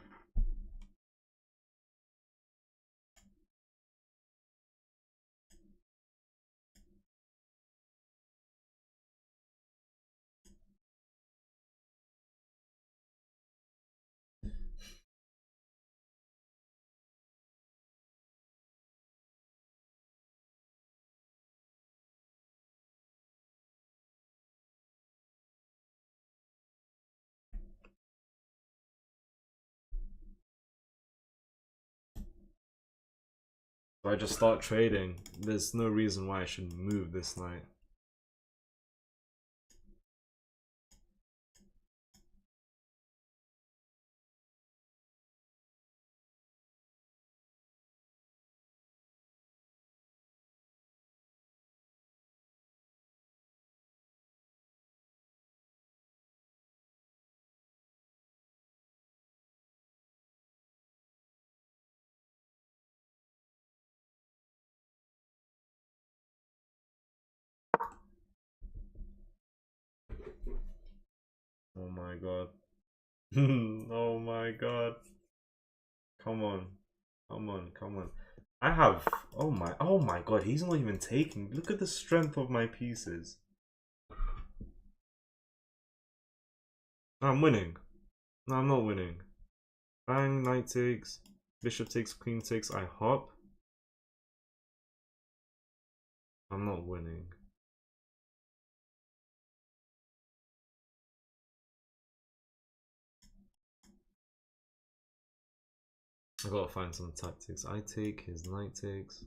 So I just start trading. There's no reason why I should move this night. my god. Oh my god. Come on. Come on, come on. I have, oh my god, he's not even taking. Look at the strength of my pieces. I'm winning. No, I'm not winning. Bang, knight takes, bishop takes, queen takes, I hop. I'm not winning. I gotta find some tactics. I take, his knight takes.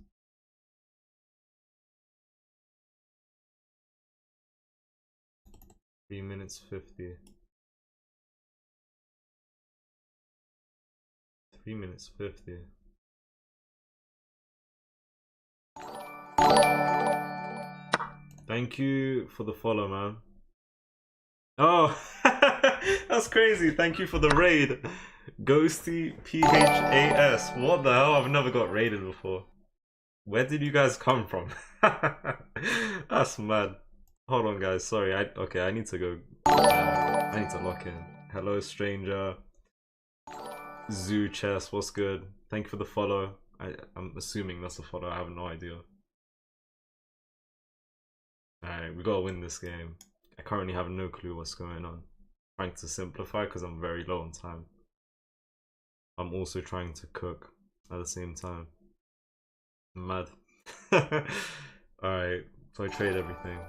Three minutes 50. 3 minutes 50. Thank you for the follow, man. Oh, that's crazy. Thank you for the raid. Ghosty PHAS. What the hell? I've never got raided before. Where did you guys come from? That's mad. Hold on, guys. Sorry. Okay, I need to go. I need to lock in. Hello, stranger. Zoo Chess. What's good? Thank you for the follow. I'm assuming that's a follow. I have no idea. Alright, we gotta win this game. I currently have no clue what's going on. I'm trying to simplify because I'm very low on time. I'm also trying to cook at the same time. I'm mad. Alright, so I trade everything.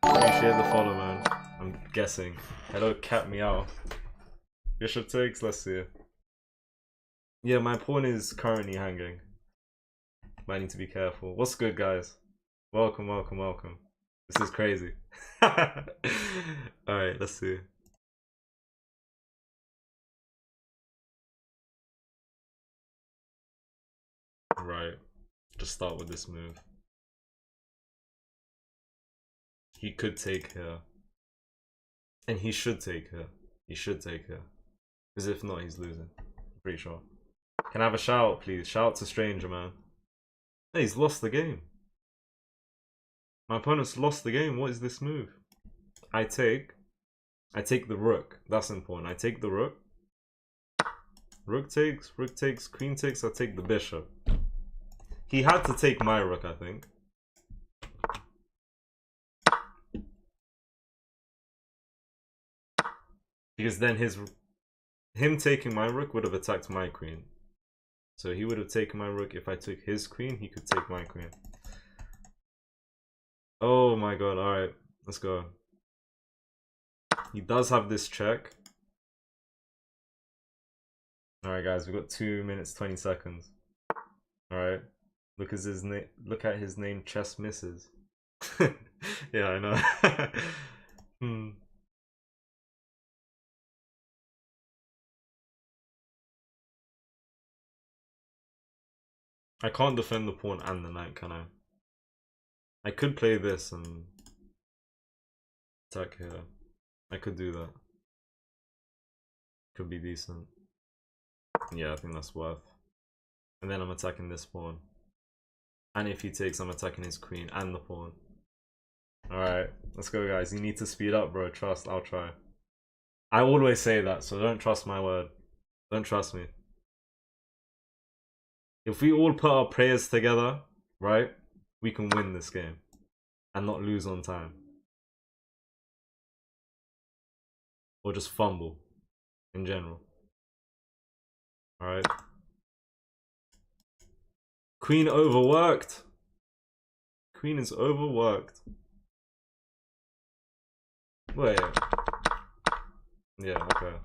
Appreciate the follow, man. I'm guessing. Hello, cat meow. Bishop takes, let's see. Yeah, my pawn is currently hanging. But I need to be careful. What's good, guys? Welcome, welcome, welcome. This is crazy. Alright, let's see. Right. Just start with this move. He could take here. And he should take here. He should take here. Because if not, he's losing. I'm pretty sure. Can I have a shout, please? Shout to stranger, man. Hey, he's lost the game. My opponent's lost the game. What is this move? I take the rook. That's important. I take the rook. Rook takes, queen takes, I take the bishop. He had to take my rook, I think. Because then him taking my rook would have attacked my queen. So he would have taken my rook. If I took his queen, he could take my queen. Oh my god, alright. Let's go. He does have this check. Alright guys, we've got 2 minutes 20 seconds. Alright. Look at his name, chess misses. Yeah, I know. I can't defend the pawn and the knight, can I? I could play this and attack here. I could do that. Could be decent. Yeah, I think that's worth. And then I'm attacking this pawn. And if he takes, I'm attacking his queen and the pawn. Alright, let's go guys. You need to speed up, bro. Trust, I'll try. I always say that, so don't trust my word. Don't trust me. If we all put our prayers together, right, we can win this game. And not lose on time. Or just fumble. In general. Alright. Queen overworked. Queen is overworked. Wait. Yeah, okay.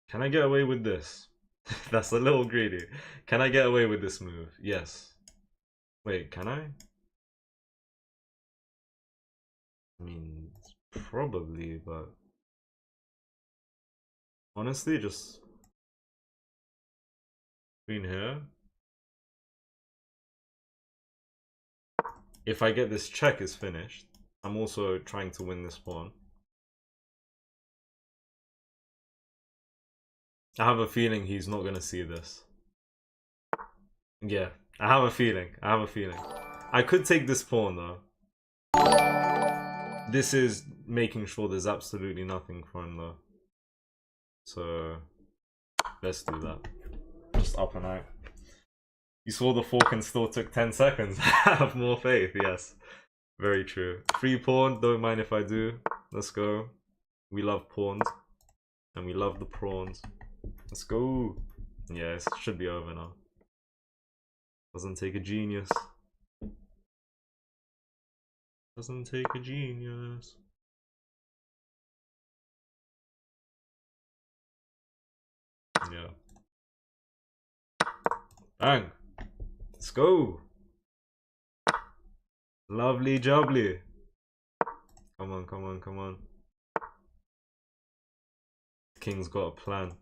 Can I get away with this? That's a little greedy. Can I get away with this move? Yes. Wait, can I? I mean, probably, but honestly, just queen here. If I get this check is finished. I'm also trying to win this pawn. I have a feeling he's not gonna see this. Yeah, I have a feeling. I could take this pawn though. This is making sure there's absolutely nothing for him though. So let's do that. Just up and out. You saw the fork and still took 10 seconds. Have more faith, yes. Very true. Free pawn, don't mind if I do. Let's go. We love pawns. And we love the prawns. Let's go. Yeah, it should be over now. Doesn't take a genius. Doesn't take a genius. Yeah. Bang. Let's go. Lovely jubbly. Come on, come on, come on. King's got a plan.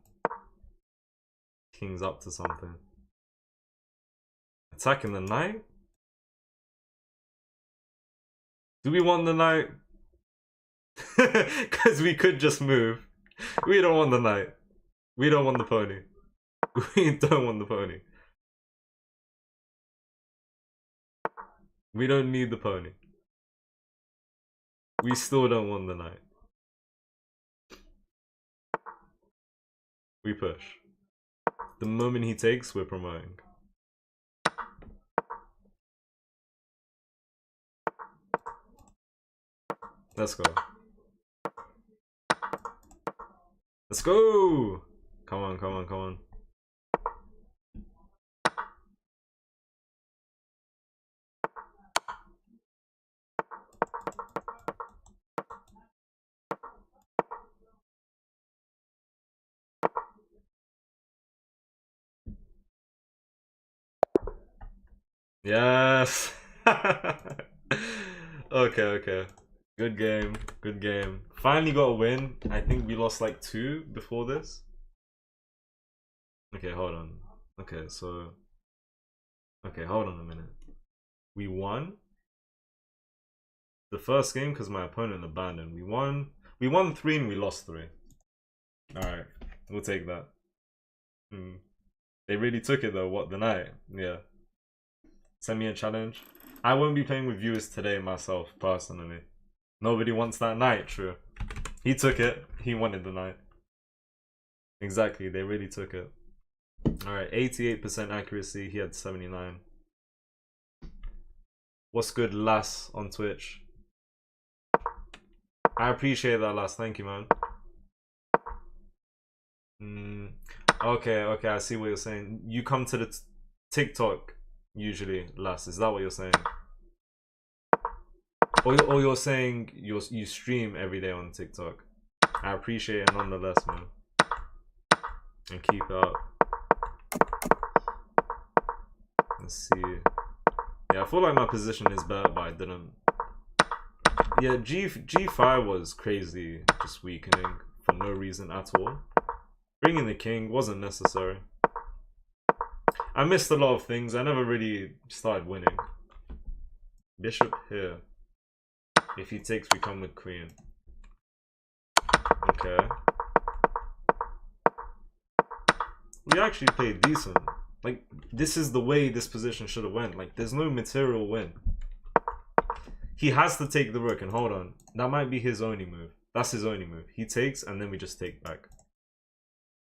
King's up to something. Attacking the knight? Do we want the knight? Because we could just move. We don't want the knight. We don't want the pony. We don't want the pony. We don't need the pony. We still don't want the knight. We push. The moment he takes, we're promoting. Let's go. Let's go! Come on, come on, come on. Yes! Okay, okay. Good game, good game. Finally got a win. I think we lost like 2 before this. Okay, hold on. Okay, so... Okay, hold on a minute. We won the first game because my opponent abandoned. We won 3 and we lost 3. Alright, we'll take that. They really took it though, what, the night? Yeah. Send me a challenge. I won't be playing with viewers today myself, personally. Nobody wants that knight, true. He took it. He wanted the knight. Exactly, they really took it. Alright, 88% accuracy. He had 79. What's good, Lass, on Twitch? I appreciate that, Lass. Thank you, man. Okay, okay, I see what you're saying. You come to the TikTok usually, Lass. Is that what you're saying? Or you're saying you stream every day on TikTok. I appreciate it nonetheless, man. And keep it up. Let's see. Yeah, I feel like my position is better, but I didn't. Yeah, G5 was crazy, just weakening for no reason at all. Bringing the king wasn't necessary. I missed a lot of things. I never really started winning. Bishop here. If he takes, we come with queen. Okay. We actually played decent. Like, this is the way this position should have went. Like, there's no material win. He has to take the rook, and hold on. That might be his only move. That's his only move. He takes, and then we just take back.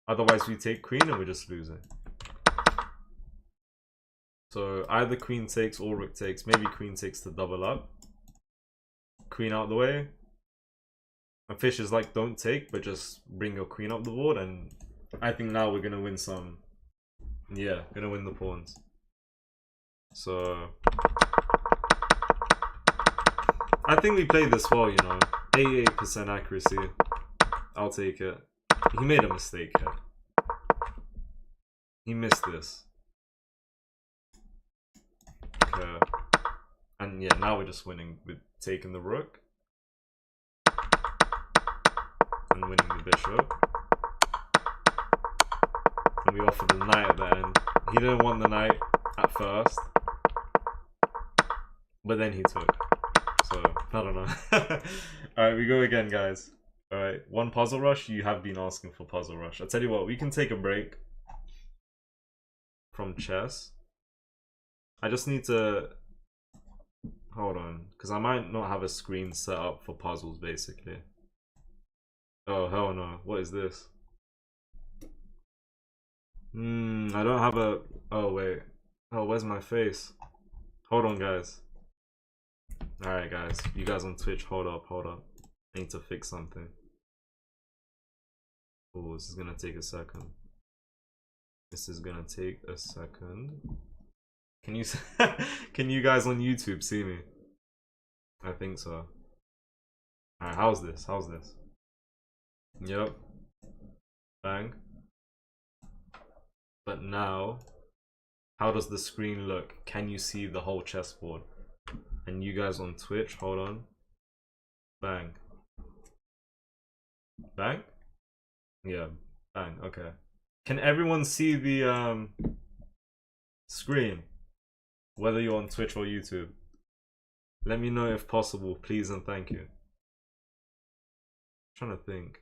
Otherwise, we take queen, and we're just losing. So, either queen takes or rook takes. Maybe queen takes to double up. Queen out the way. And Fish is like, don't take, but just bring your queen up the board, and I think now we're gonna win some. Yeah, gonna win the pawns. So I think we played this well, you know. 88% accuracy. I'll take it. He made a mistake here. He missed this. Okay. And yeah, now we're just winning with taking the rook. And winning the bishop. And we offered the knight at the end. He didn't want the knight at first. But then he took. So, I don't know. Alright, we go again, guys. Alright, 1 puzzle rush. You have been asking for puzzle rush. I'll tell you what, we can take a break from chess. I just need to Hold on, because I might not have a screen set up for puzzles, basically. Oh, hell no. What is this? I don't have a... Oh, wait. Oh, where's my face? Hold on, guys. Alright, guys. You guys on Twitch, hold up, hold up. I need to fix something. Oh, this is gonna take a second. This is gonna take a second. Can you... Can you guys on YouTube see me? I think so. Alright, how's this? How's this? Yep. Bang. But now, how does the screen look? Can you see the whole chessboard? And you guys on Twitch, hold on. Bang. Bang? Yeah, bang, okay. Can everyone see the screen? Whether you're on Twitch or YouTube. Let me know if possible, please and thank you. I'm trying to think.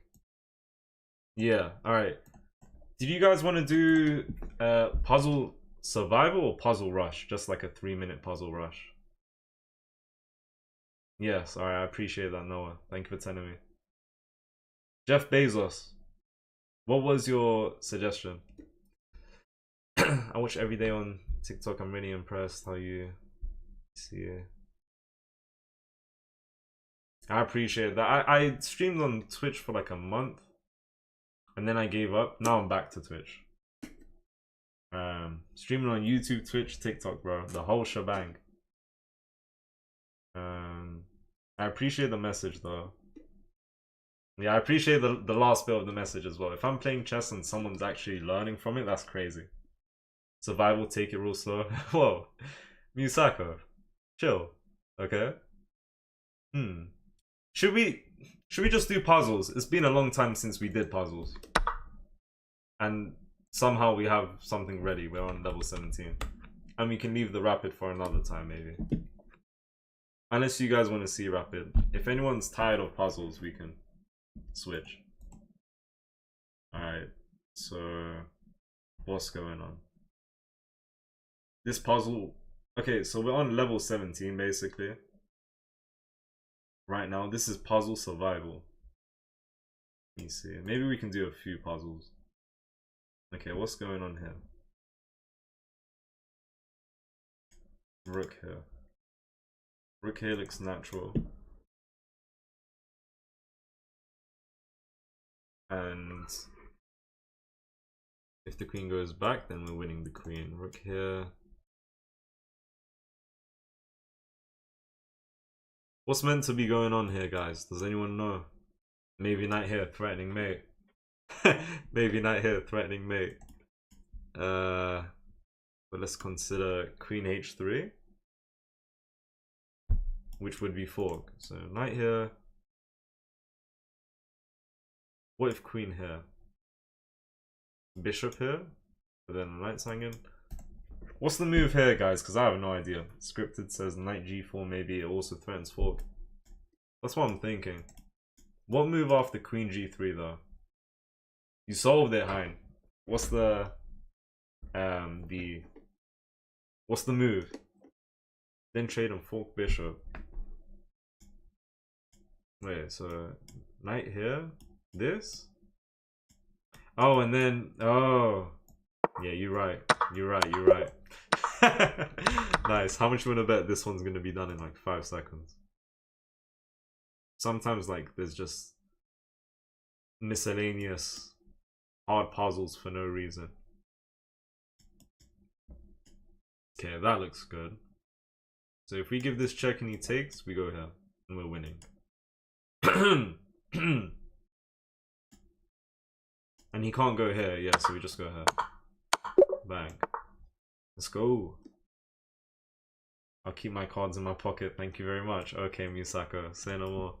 Yeah, alright. Did you guys want to do puzzle survival or puzzle rush? Just like a 3-minute puzzle rush. Yes, alright, I appreciate that, Noah. Thank you for telling me. Jeff Bezos, what was your suggestion? I watch every day on TikTok. I'm really impressed how you see it. I appreciate that. I streamed on Twitch for like a month. And then I gave up. Now I'm back to Twitch. Streaming on YouTube, Twitch, TikTok, bro. The whole shebang. I appreciate the message though. Yeah, I appreciate the last bit of the message as well. If I'm playing chess and someone's actually learning from it, that's crazy. Survival, take it real slow. Whoa. Misako. Chill. Okay? Should we just do puzzles? It's been a long time since we did puzzles. And somehow we have something ready. We're on level 17. And we can leave the rapid for another time, maybe. Unless you guys want to see rapid. If anyone's tired of puzzles, we can switch. Alright. So, what's going on? This puzzle... Okay, so we're on level 17, basically. Right now, this is puzzle survival. Let me see. Maybe we can do a few puzzles. Okay, what's going on here? Rook here. Rook here looks natural. And if the queen goes back, then we're winning the queen. Rook here. What's meant to be going on here, guys? Does anyone know? Maybe knight here, threatening mate. Maybe knight here, threatening mate. But let's consider queen h3. Which would be fork. So knight here. What if queen here? Bishop here. But then the knight's hanging. What's the move here, guys? Because I have no idea. Scripted says knight g4, maybe it also threatens fork. That's what I'm thinking. What move after queen g3 though? You solved it, Hein. What's the what's the move? Then trade and fork bishop. Wait, so knight here? This? Oh, and then oh yeah, you're right. You're right, you're right. Nice. How much you wanna bet this one's gonna be done in like 5 seconds? Sometimes like there's just miscellaneous hard puzzles for no reason. Okay, that looks good. So if we give this check and he takes, we go here and we're winning. And he can't go here, yeah, so we just go here. Bang. Let's go. I'll keep my cards in my pocket, thank you very much. Okay, Misako, say no more.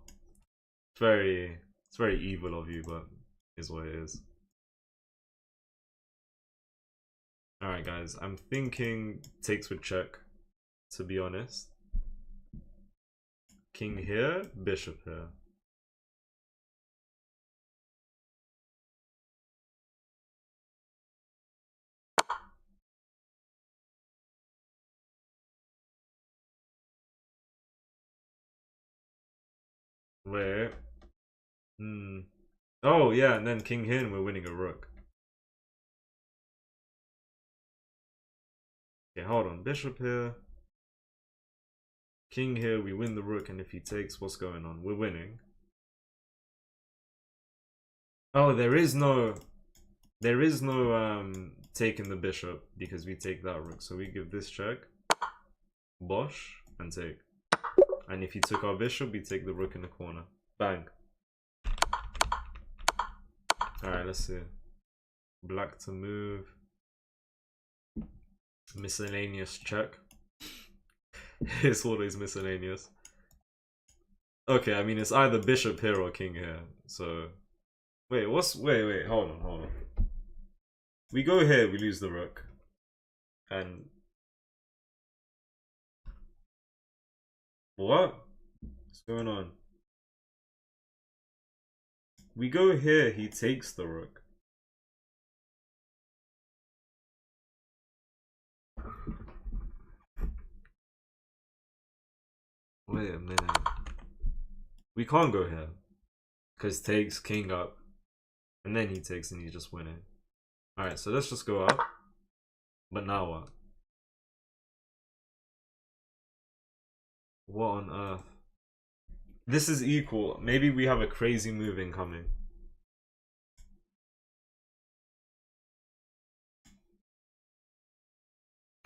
It's very evil of you, but is what it is. Alright guys, I'm thinking takes with check, to be honest. King here, bishop here. Wait. Oh, yeah, and then king here and we're winning a rook. Okay, hold on. Bishop here. King here, we win the rook, and if he takes, what's going on? We're winning. Oh, there is no taking the bishop because we take that rook. So we give this check, bosh, and take. And if he took our bishop, we take the rook in the corner. Bang. Alright, let's see. Black to move. Miscellaneous check. It's always miscellaneous. Okay, I mean it's either bishop here or king here. So wait, wait, hold on. We go here, we lose the rook. And what? What's going on? We go here, he takes the rook. Wait a minute. We can't go here. Because takes king up. And then he takes and he's just winning. Alright, so let's just go up. But now what? What on earth? This is equal. Maybe we have a crazy move incoming.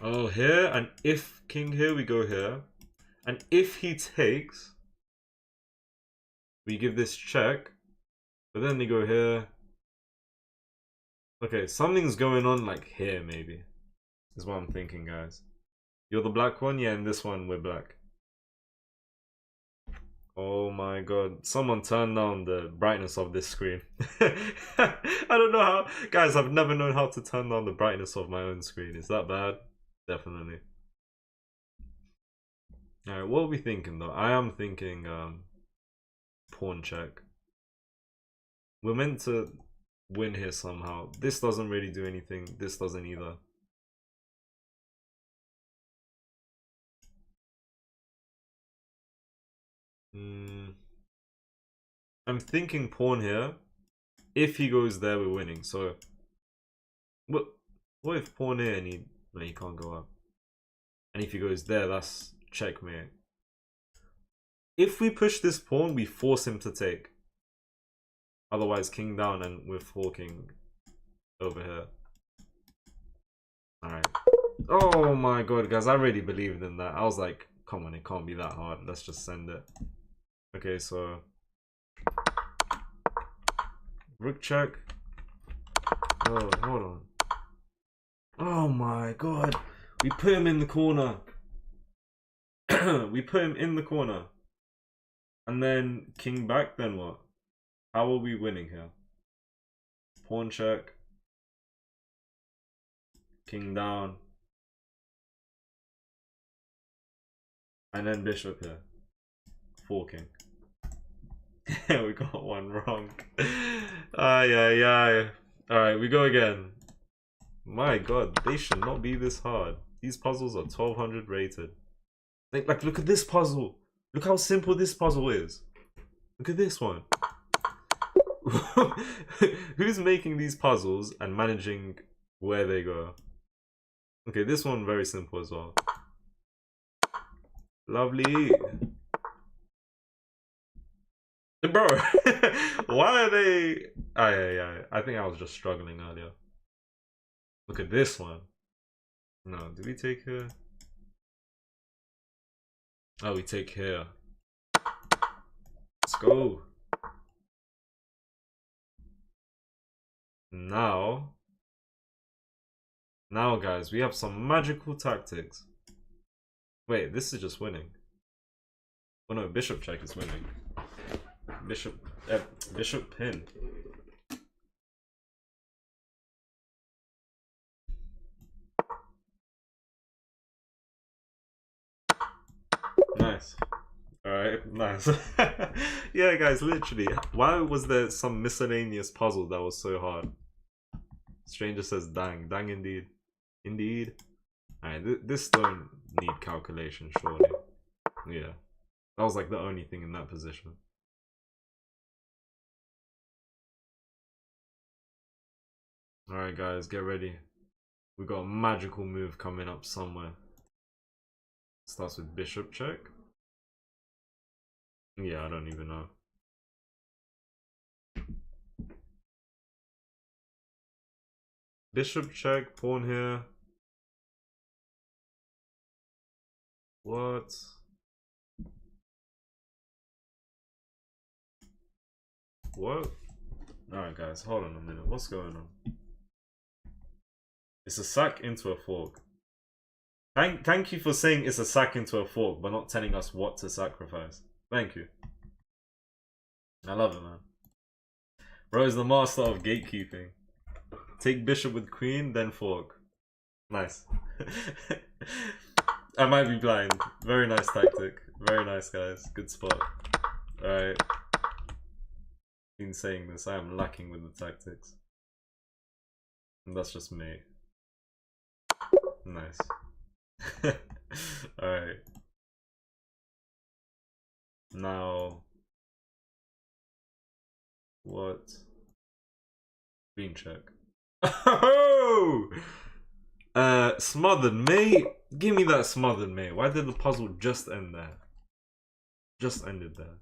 Oh, here, and if king here, we go here. And if he takes, we give this check. But then they go here. Okay, something's going on like here, maybe. Is what I'm thinking, guys. You're the black one? Yeah, and this one, we're black. Oh my god. Someone turn down the brightness of this screen. I don't know how. Guys, I've never known how to turn down the brightness of my own screen. Is that bad? Definitely. Alright, what are we thinking though? I am thinking pawn check. We're meant to win here somehow. This doesn't really do anything. This doesn't either. I'm thinking pawn here. If he goes there, we're winning. So, what if pawn here and he can't go up? And if he goes there, that's checkmate. If we push this pawn, we force him to take. Otherwise, king down and we're forking over here. Alright. Oh my god, guys, I really believed in that. I was like, come on, it can't be that hard. Let's just send it. Okay, so rook check. Oh, hold on. Oh my god. We put him in the corner. We put him in the corner. And then king back, then what? How are we winning here? Pawn check. King down. And then bishop here. Forking. We got one wrong. Ay. Alright, we go again. My god, they should not be this hard. These puzzles are 1200 rated. Like, look at this puzzle. Look how simple this puzzle is. Look at this one. Who's making these puzzles and managing where they go? Okay, this one very simple as well. Lovely. Bro, why are they... I think I was just struggling earlier. Look at this one. No, do we take here? Oh, we take here. Let's go. Now, guys, we have some magical tactics. Wait, this is just winning. Oh no, bishop check is winning. Bishop pin. Nice. Alright, nice. Yeah, guys, literally. Why was there some miscellaneous puzzle that was so hard? Stranger says, dang. Dang indeed. Indeed. Alright, this don't need calculation, surely. Yeah. That was like the only thing in that position. Alright guys, get ready. We got a magical move coming up somewhere. Starts with bishop check. Yeah, I don't even know. Bishop check, pawn here. What? What? Alright guys, hold on a minute. What's going on? It's a sack into a fork. Thank you for saying it's a sack into a fork, but not telling us what to sacrifice. Thank you. I love it, man. Bro is the master of gatekeeping. Take bishop with queen, then fork. Nice. I might be blind. Very nice tactic. Very nice, guys. Good spot. Alright. Been saying this, I am lacking with the tactics. And that's just me. Nice. Alright. Now. What? Queen check. Oh! Smothered, mate. Give me that smothered, mate. Why did the puzzle just end there? Just ended there.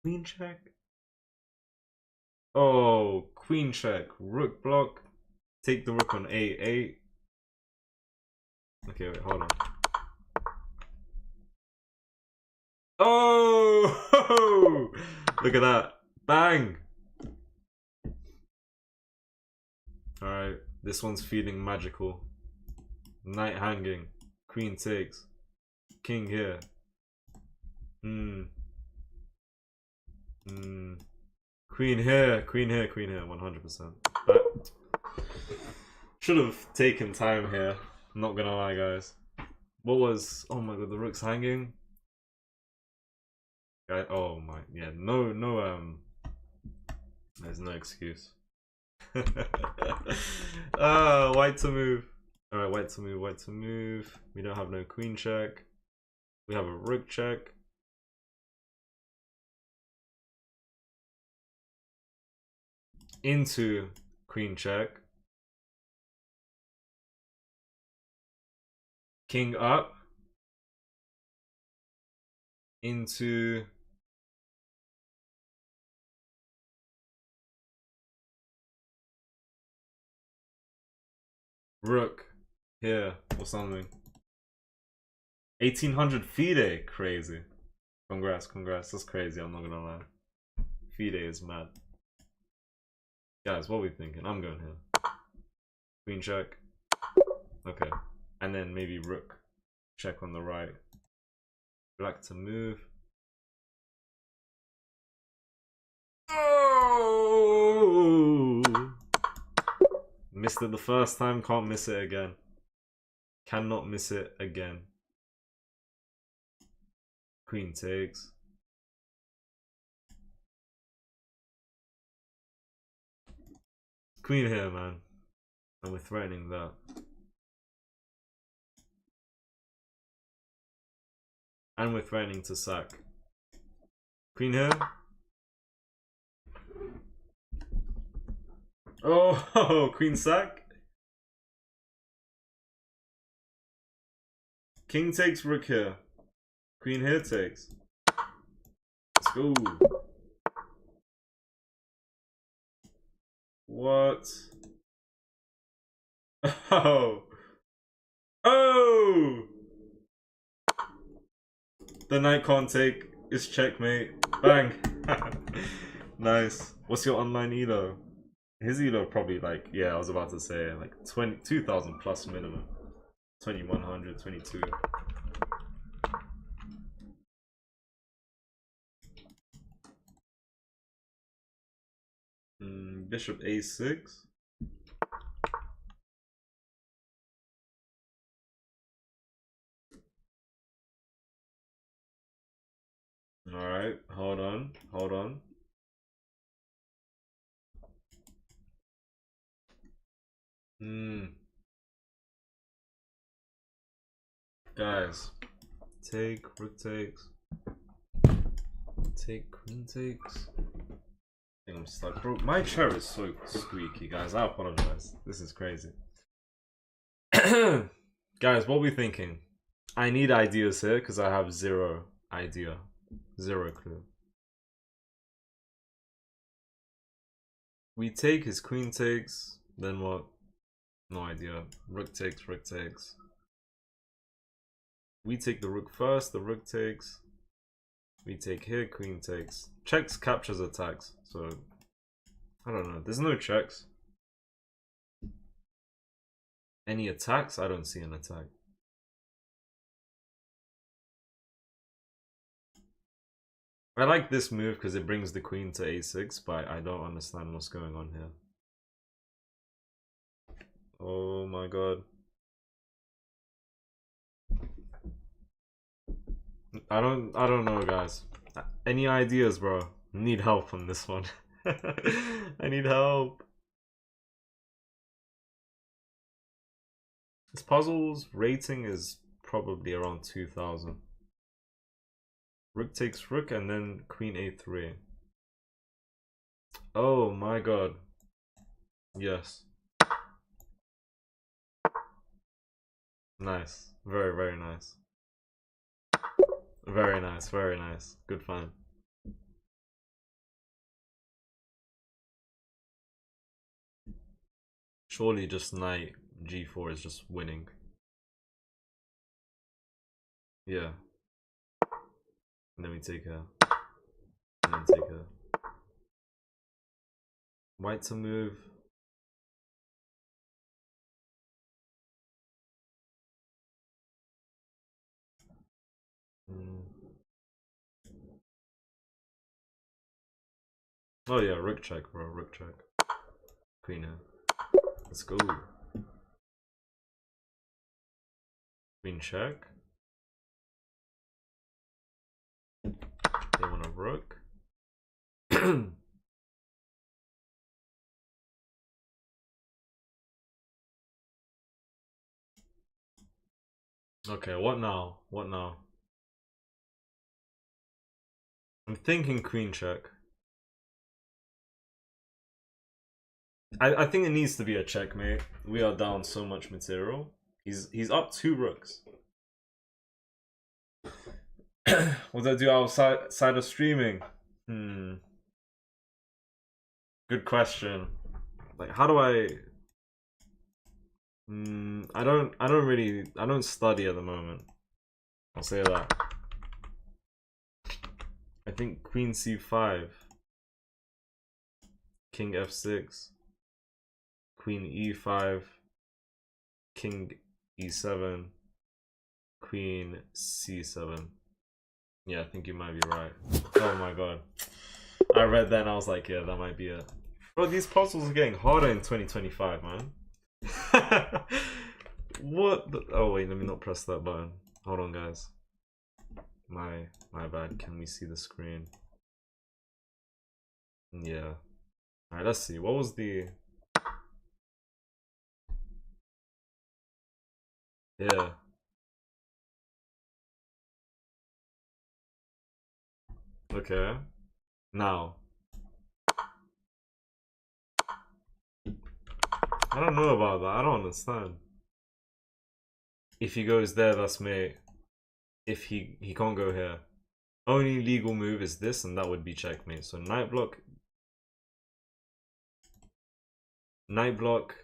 Queen check. Oh, queen check. Rook block. Take the rook on a8. Okay, wait, hold on. Oh! Look at that. Bang! Alright, this one's feeling magical. Knight hanging. Queen takes. King here. Queen here, queen here, queen here, 100%. Should have taken time here. I'm not gonna lie, guys. What was? Oh my god, the rook's hanging. Oh my, yeah, no, there's no excuse. White to move. All right, white to move, white to move. We don't have no queen check. We have a rook check. Into queen check. King up. Into rook here or something. 1800 FIDE, crazy. Congrats, congrats. That's crazy, I'm not gonna lie. FIDE is mad. Guys, what are we thinking? I'm going here. Queen check. Okay. And then maybe rook check on the right. Black to move. Oh! Missed it the first time, can't miss it again. Cannot miss it again. Queen takes. Queen here, man. And we're threatening that. And we're threatening to sack. Queen here. Oh, queen sack. King takes rook here. Queen here takes. Let's go. What? Oh. Oh! The knight can't take. It's checkmate. Bang. Nice. What's your online elo? His elo probably like, yeah, I was about to say like 2,000 plus minimum. 2100, 22. Bishop a6. Alright, hold on, hold on. Guys, take, rook takes. Take, queen takes. think I'm stuck. Bro, my chair is so squeaky, guys. I apologize. This is crazy. Guys, what are we thinking? I need ideas here because I have zero idea. Zero clue. We take, his queen takes, then what? No idea. Rook takes, rook takes. We take the rook first, the rook takes. We take here, queen takes. Checks captures attacks, so I don't know. There's no checks. Any attacks? I don't see an attack. I like this move because it brings the queen to a6, but I don't understand what's going on here. Oh my god. I don't know, guys. Any ideas, bro? Need help on this one. I need help. This puzzle's rating is probably around 2000. Rook takes rook and then queen a3. Oh my god. Yes. Nice. Very, very nice. Very nice, very nice. Good find. Surely just knight g4 is just winning. Yeah. And then we take her. And then take her. White to move. Oh yeah, rook check, bro. Rook check. Queen here. Let's go. Queen check. They want a rook. Okay, what now? What now? I'm thinking queen check. I think it needs to be a checkmate. We are down so much material. He's up 2 rooks. What do I do outside of streaming? Good question. Like, how do I I don't study at the moment. I'll say that. I think queen c5, king f6, queen e5, king e7, queen c7. Yeah, I think you might be right. Oh my god. I read that and I was like, yeah, that might be it. Bro, these puzzles are getting harder in 2025, man. What the... Oh wait, let me not press that button. Hold on, guys. My bad. Can we see the screen? Yeah. Alright, let's see. What was the... Yeah. Okay. Now. I don't know about that. I don't understand. If he goes there, that's mate. If he can't go here. Only legal move is this, and that would be checkmate. So knight block. Knight block.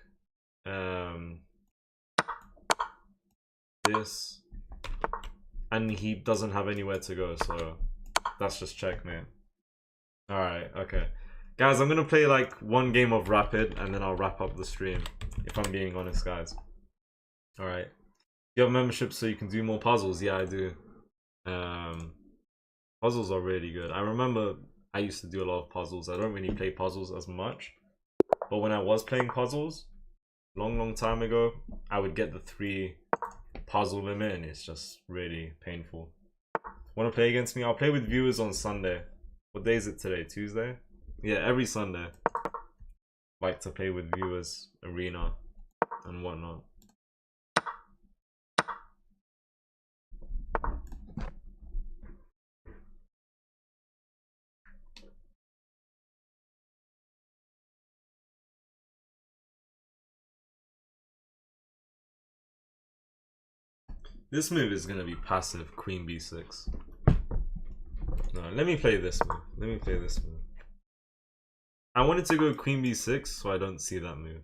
This. And he doesn't have anywhere to go, so that's just checkmate. Alright, okay. Guys, I'm gonna play like one game of Rapid and then I'll wrap up the stream. If I'm being honest, guys. Alright. You have membership so you can do more puzzles? Yeah, I do. Puzzles are really good. I remember I used to do a lot of puzzles. I don't really play puzzles as much. But when I was playing puzzles, long time ago, I would get the 3 puzzle limit and it's just really painful. Want to play against me? I'll play with viewers on Sunday. What day is it today? Tuesday? Yeah, every Sunday. Like to play with viewers, arena, and whatnot. This move is gonna be passive, queen b6. No, let me play this move. Let me play this move. I wanted to go queen b6, so I don't see that move.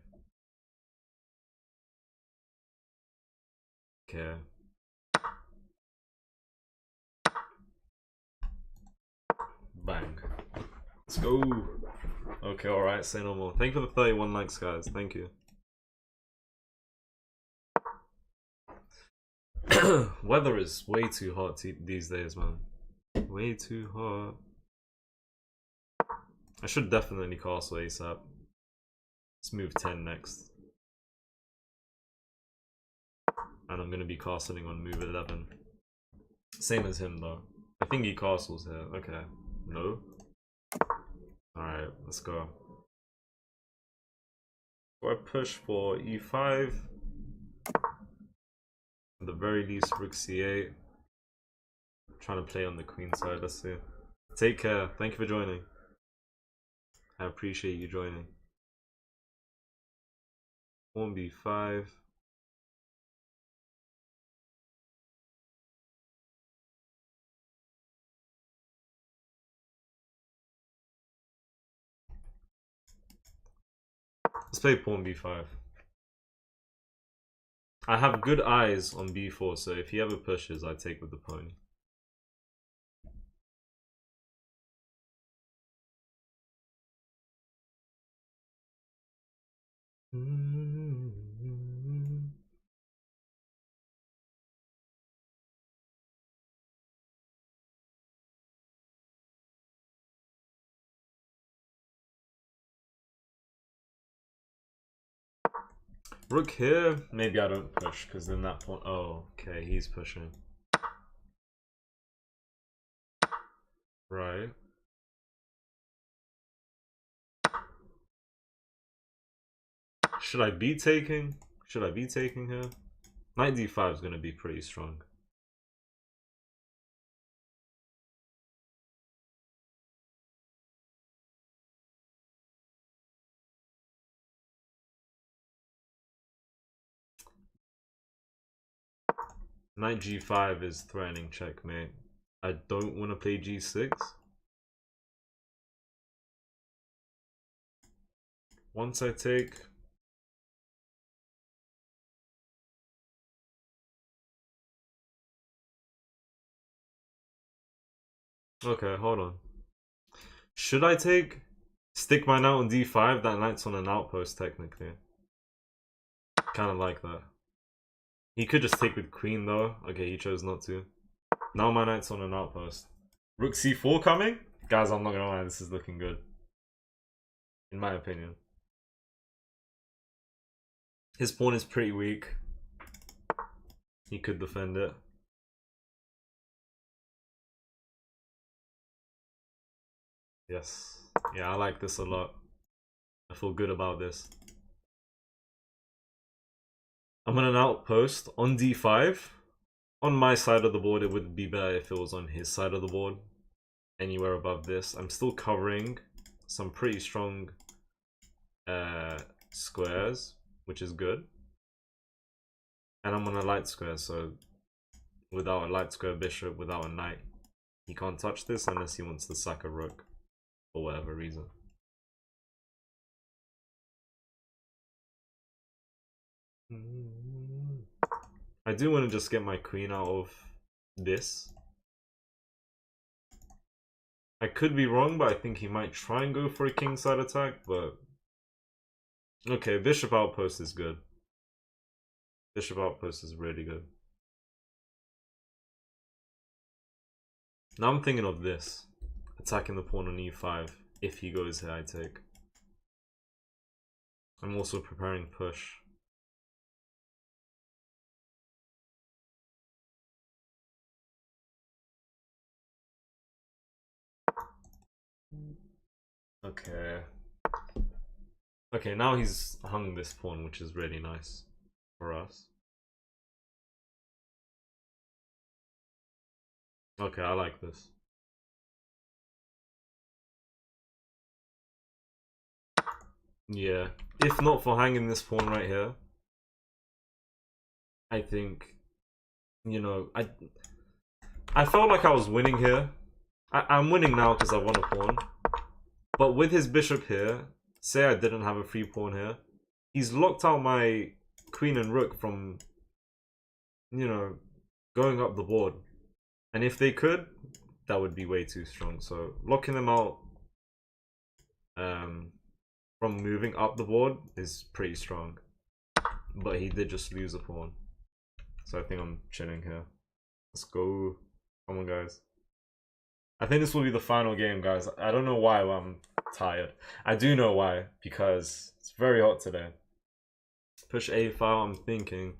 Okay. Bang. Let's go. Okay, alright, say no more. Thank you for the 31 likes, guys. Thank you. Weather is way too hot these days, man. Way too hot. I should definitely castle ASAP. Let's move 10 next. And I'm going to be castling on move 11. Same as him, though. I think he castles here. Okay. No? Alright, let's go. Or I push for e5. At the very least, rook c8. I'm trying to play on the queen side, let's see. Take care. Thank you for joining. I appreciate you joining. Pawn b5. Let's play pawn b5. I have good eyes on b4, so if he ever pushes, I take with the pony. Rook here, maybe I don't push, because then that point. Oh, okay, he's pushing. Right. Should I be taking? Should I be taking here? Knight d5 is going to be pretty strong. Knight g5 is threatening checkmate. I don't want to play g6. Once I take... Okay, hold on. Should I take... Stick my knight on d5? That knight's on an outpost, technically. Kind of like that. He could just take with queen, though. Okay, he chose not to. Now my knight's on an outpost. Rook c4 coming? Guys, I'm not gonna lie, this is looking good. In my opinion. His pawn is pretty weak. He could defend it. Yes. Yeah, I like this a lot. I feel good about this. I'm on an outpost on d5. On my side of the board, it would be better if it was on his side of the board. Anywhere above this. I'm still covering some pretty strong squares, which is good. And I'm on a light square, so without a light square bishop, without a knight, he can't touch this unless he wants to sack a rook for whatever reason. I do want to just get my queen out of this. I could be wrong, but I think he might try and go for a kingside attack, but... Okay, bishop outpost is good. Bishop outpost is really good. Now I'm thinking of this. Attacking the pawn on e5. If he goes here, I take. I'm also preparing push. Okay. Okay, now he's hung this pawn, which is really nice for us. Okay, I like this. Yeah, if not for hanging this pawn right here, I think you know, I felt like I was winning here. I'm winning now because I won a pawn. But with his bishop here, say I didn't have a free pawn here, he's locked out my queen and rook from, you know, going up the board. And if they could, that would be way too strong. So locking them out from moving up the board is pretty strong. But he did just lose a pawn. So I think I'm chilling here. Let's go. Come on, guys. I think this will be the final game, guys. I don't know why I'm tired. I do know why, because it's very hot today. Push a file, I'm thinking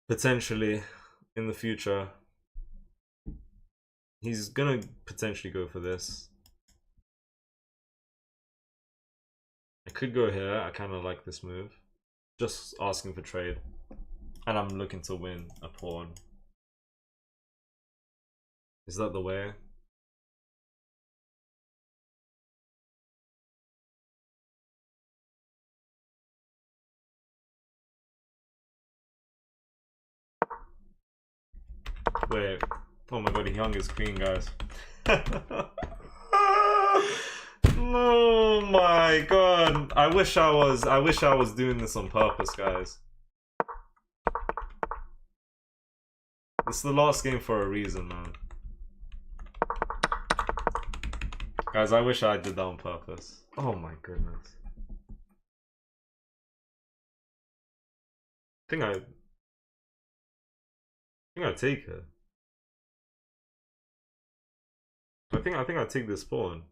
potentially in the future he's gonna potentially go for this. I could go here. I kind of like this move. Just asking for trade. And I'm looking to win a pawn. Is that the way? Wait. Oh my god, he hung his queen, guys. Oh my god. I wish I was doing this on purpose, guys. This is the last game for a reason, man. Guys, I wish I did that on purpose. Oh my goodness. I think I take it. I think I take this pawn.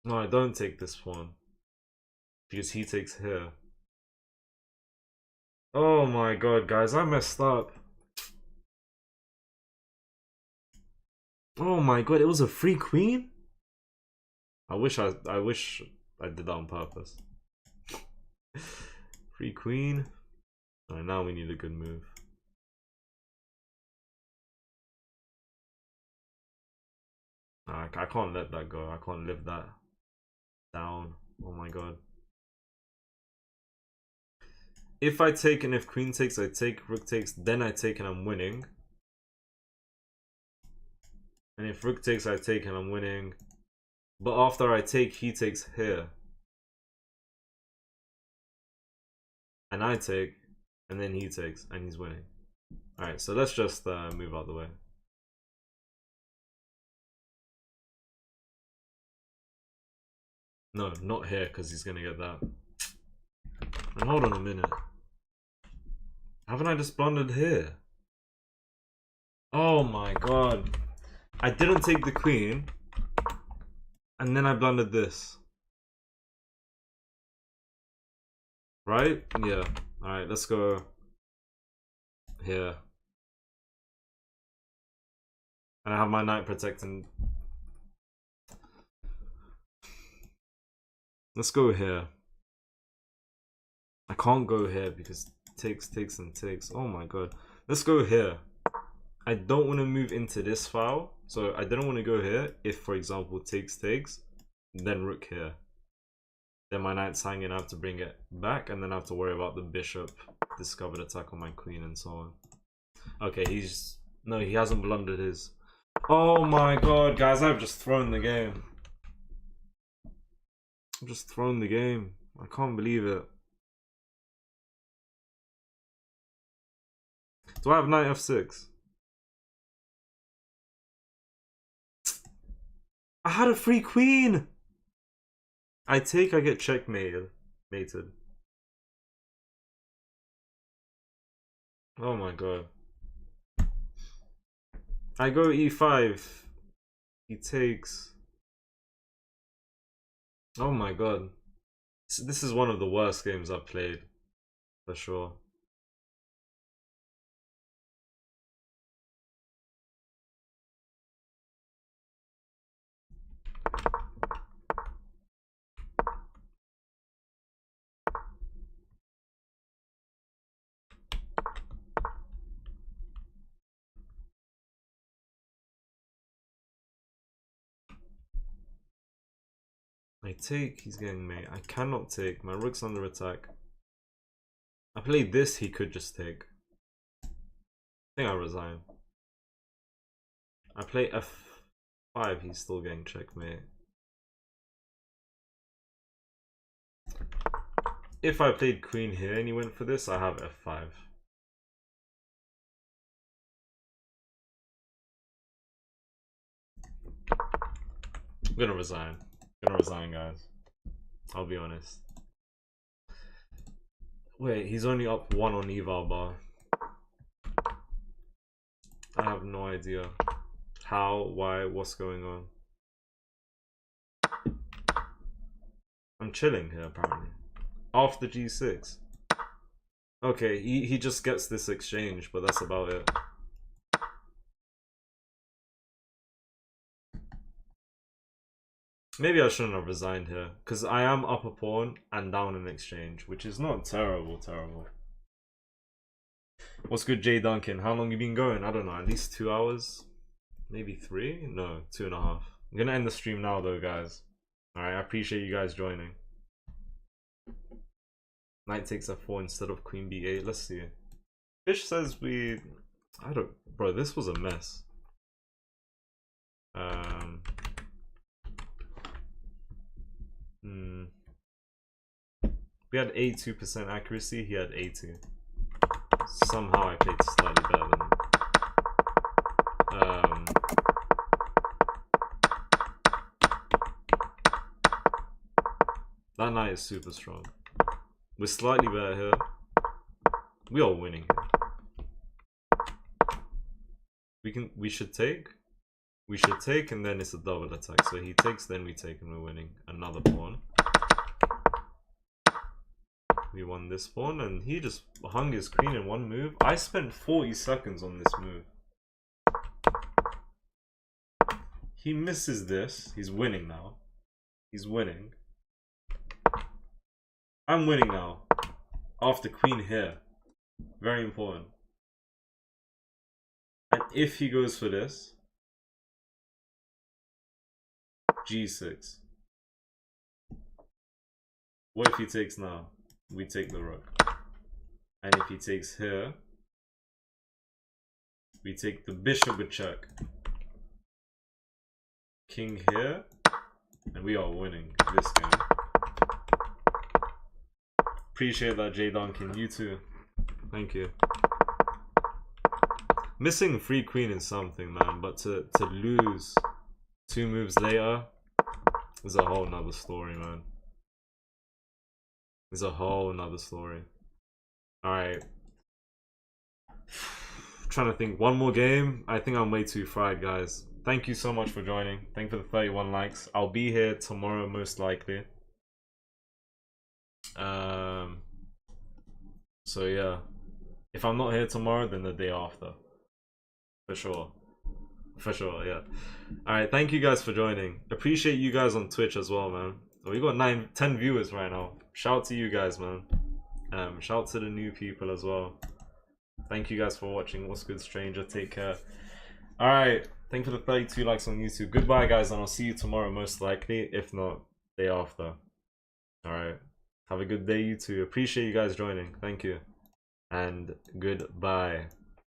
No, I don't take this pawn. Because he takes here. Oh my god, guys, I messed up. Oh my god, it was a free queen? I wish I did that on purpose. Free queen. Alright, now we need a good move. I can't let that go. I can't live that down. Oh my god. If I take and if queen takes, I take, rook takes, then I take and I'm winning. And if rook takes, I take and I'm winning. But after I take, he takes here. And I take, and then he takes, and he's winning. Alright, so let's just move out the way. No, not here, because he's gonna get that. And hold on a minute. Haven't I just blundered here? Oh my god. I didn't take the queen. And then I blundered this. Right? Yeah. Alright, let's go here. And I have my knight protecting. Let's go here. I can't go here because takes, and takes. Oh my god. Let's go here. I don't want to move into this file. So I didn't want to go here if, for example, takes, then rook here. Then my knight's hanging, I have to bring it back, and then I have to worry about the bishop, discovered attack on my queen, and so on. Okay, no, he hasn't blundered his. Oh my god, guys, I've just thrown the game. I've just thrown the game. I can't believe it. Do I have knight f6? I had a free queen! I take, I get checkmated. Oh my god. I go e5. He takes. Oh my god. This is one of the worst games I've played. For sure. I take, he's getting mate. I cannot take. My rook's under attack. I played this, he could just take. I think I resign. I play f5, he's still getting checkmate. If I played queen here and he went for this, I have f5. I'm gonna resign. Guys. I'll be honest. Wait, he's only up 1 on eval bar. I have no idea. How, why, what's going on? I'm chilling here apparently. After g6. Okay, he just gets this exchange, but that's about it. Maybe I shouldn't have resigned here, because I am up a pawn and down an exchange, which is not terrible. What's good, Jay Duncan? How long you been going? I don't know, at least 2 hours? Maybe 3? No, 2.5. I'm gonna end the stream now though, guys. Alright, I appreciate you guys joining. Knight takes f4 instead of queen b8. Let's see. Fish says we... I don't... Bro, this was a mess. We had 82% accuracy, he had 80. Somehow I played slightly better than him. That knight is super strong. We're slightly better here. We are winning here. We should take. We should take, and then it's a double attack. So he takes, then we take, and we're winning. Another pawn. We won this pawn, and he just hung his queen in one move. I spent 40 seconds on this move. He misses this. He's winning now. He's winning. I'm winning now. After queen here. Very important. And if he goes for this, g6. What if he takes now? We take the rook. And if he takes here, we take the bishop with check. King here, and we are winning this game. Appreciate that, Jay Duncan. You too. Thank you. Missing free queen is something, man, but to lose 2 moves later is a whole nother story, man. It's a whole nother story. Alright. Trying to think. One more game. I think I'm way too fried, guys. Thank you so much for joining. Thank you for the 31 likes. I'll be here tomorrow, most likely. So yeah. If I'm not here tomorrow, then the day after. For sure. For sure, yeah. Alright, thank you guys for joining. Appreciate you guys on Twitch as well, man. We got 10 viewers right now. Shout to you guys, man. Shout to the new people as well. Thank you guys for watching. What's good, stranger? Take care. Alright, thank you for the 32 likes on YouTube. Goodbye, guys, and I'll see you tomorrow, most likely. If not, day after. Alright. Have a good day, you too. Appreciate you guys joining. Thank you. And goodbye.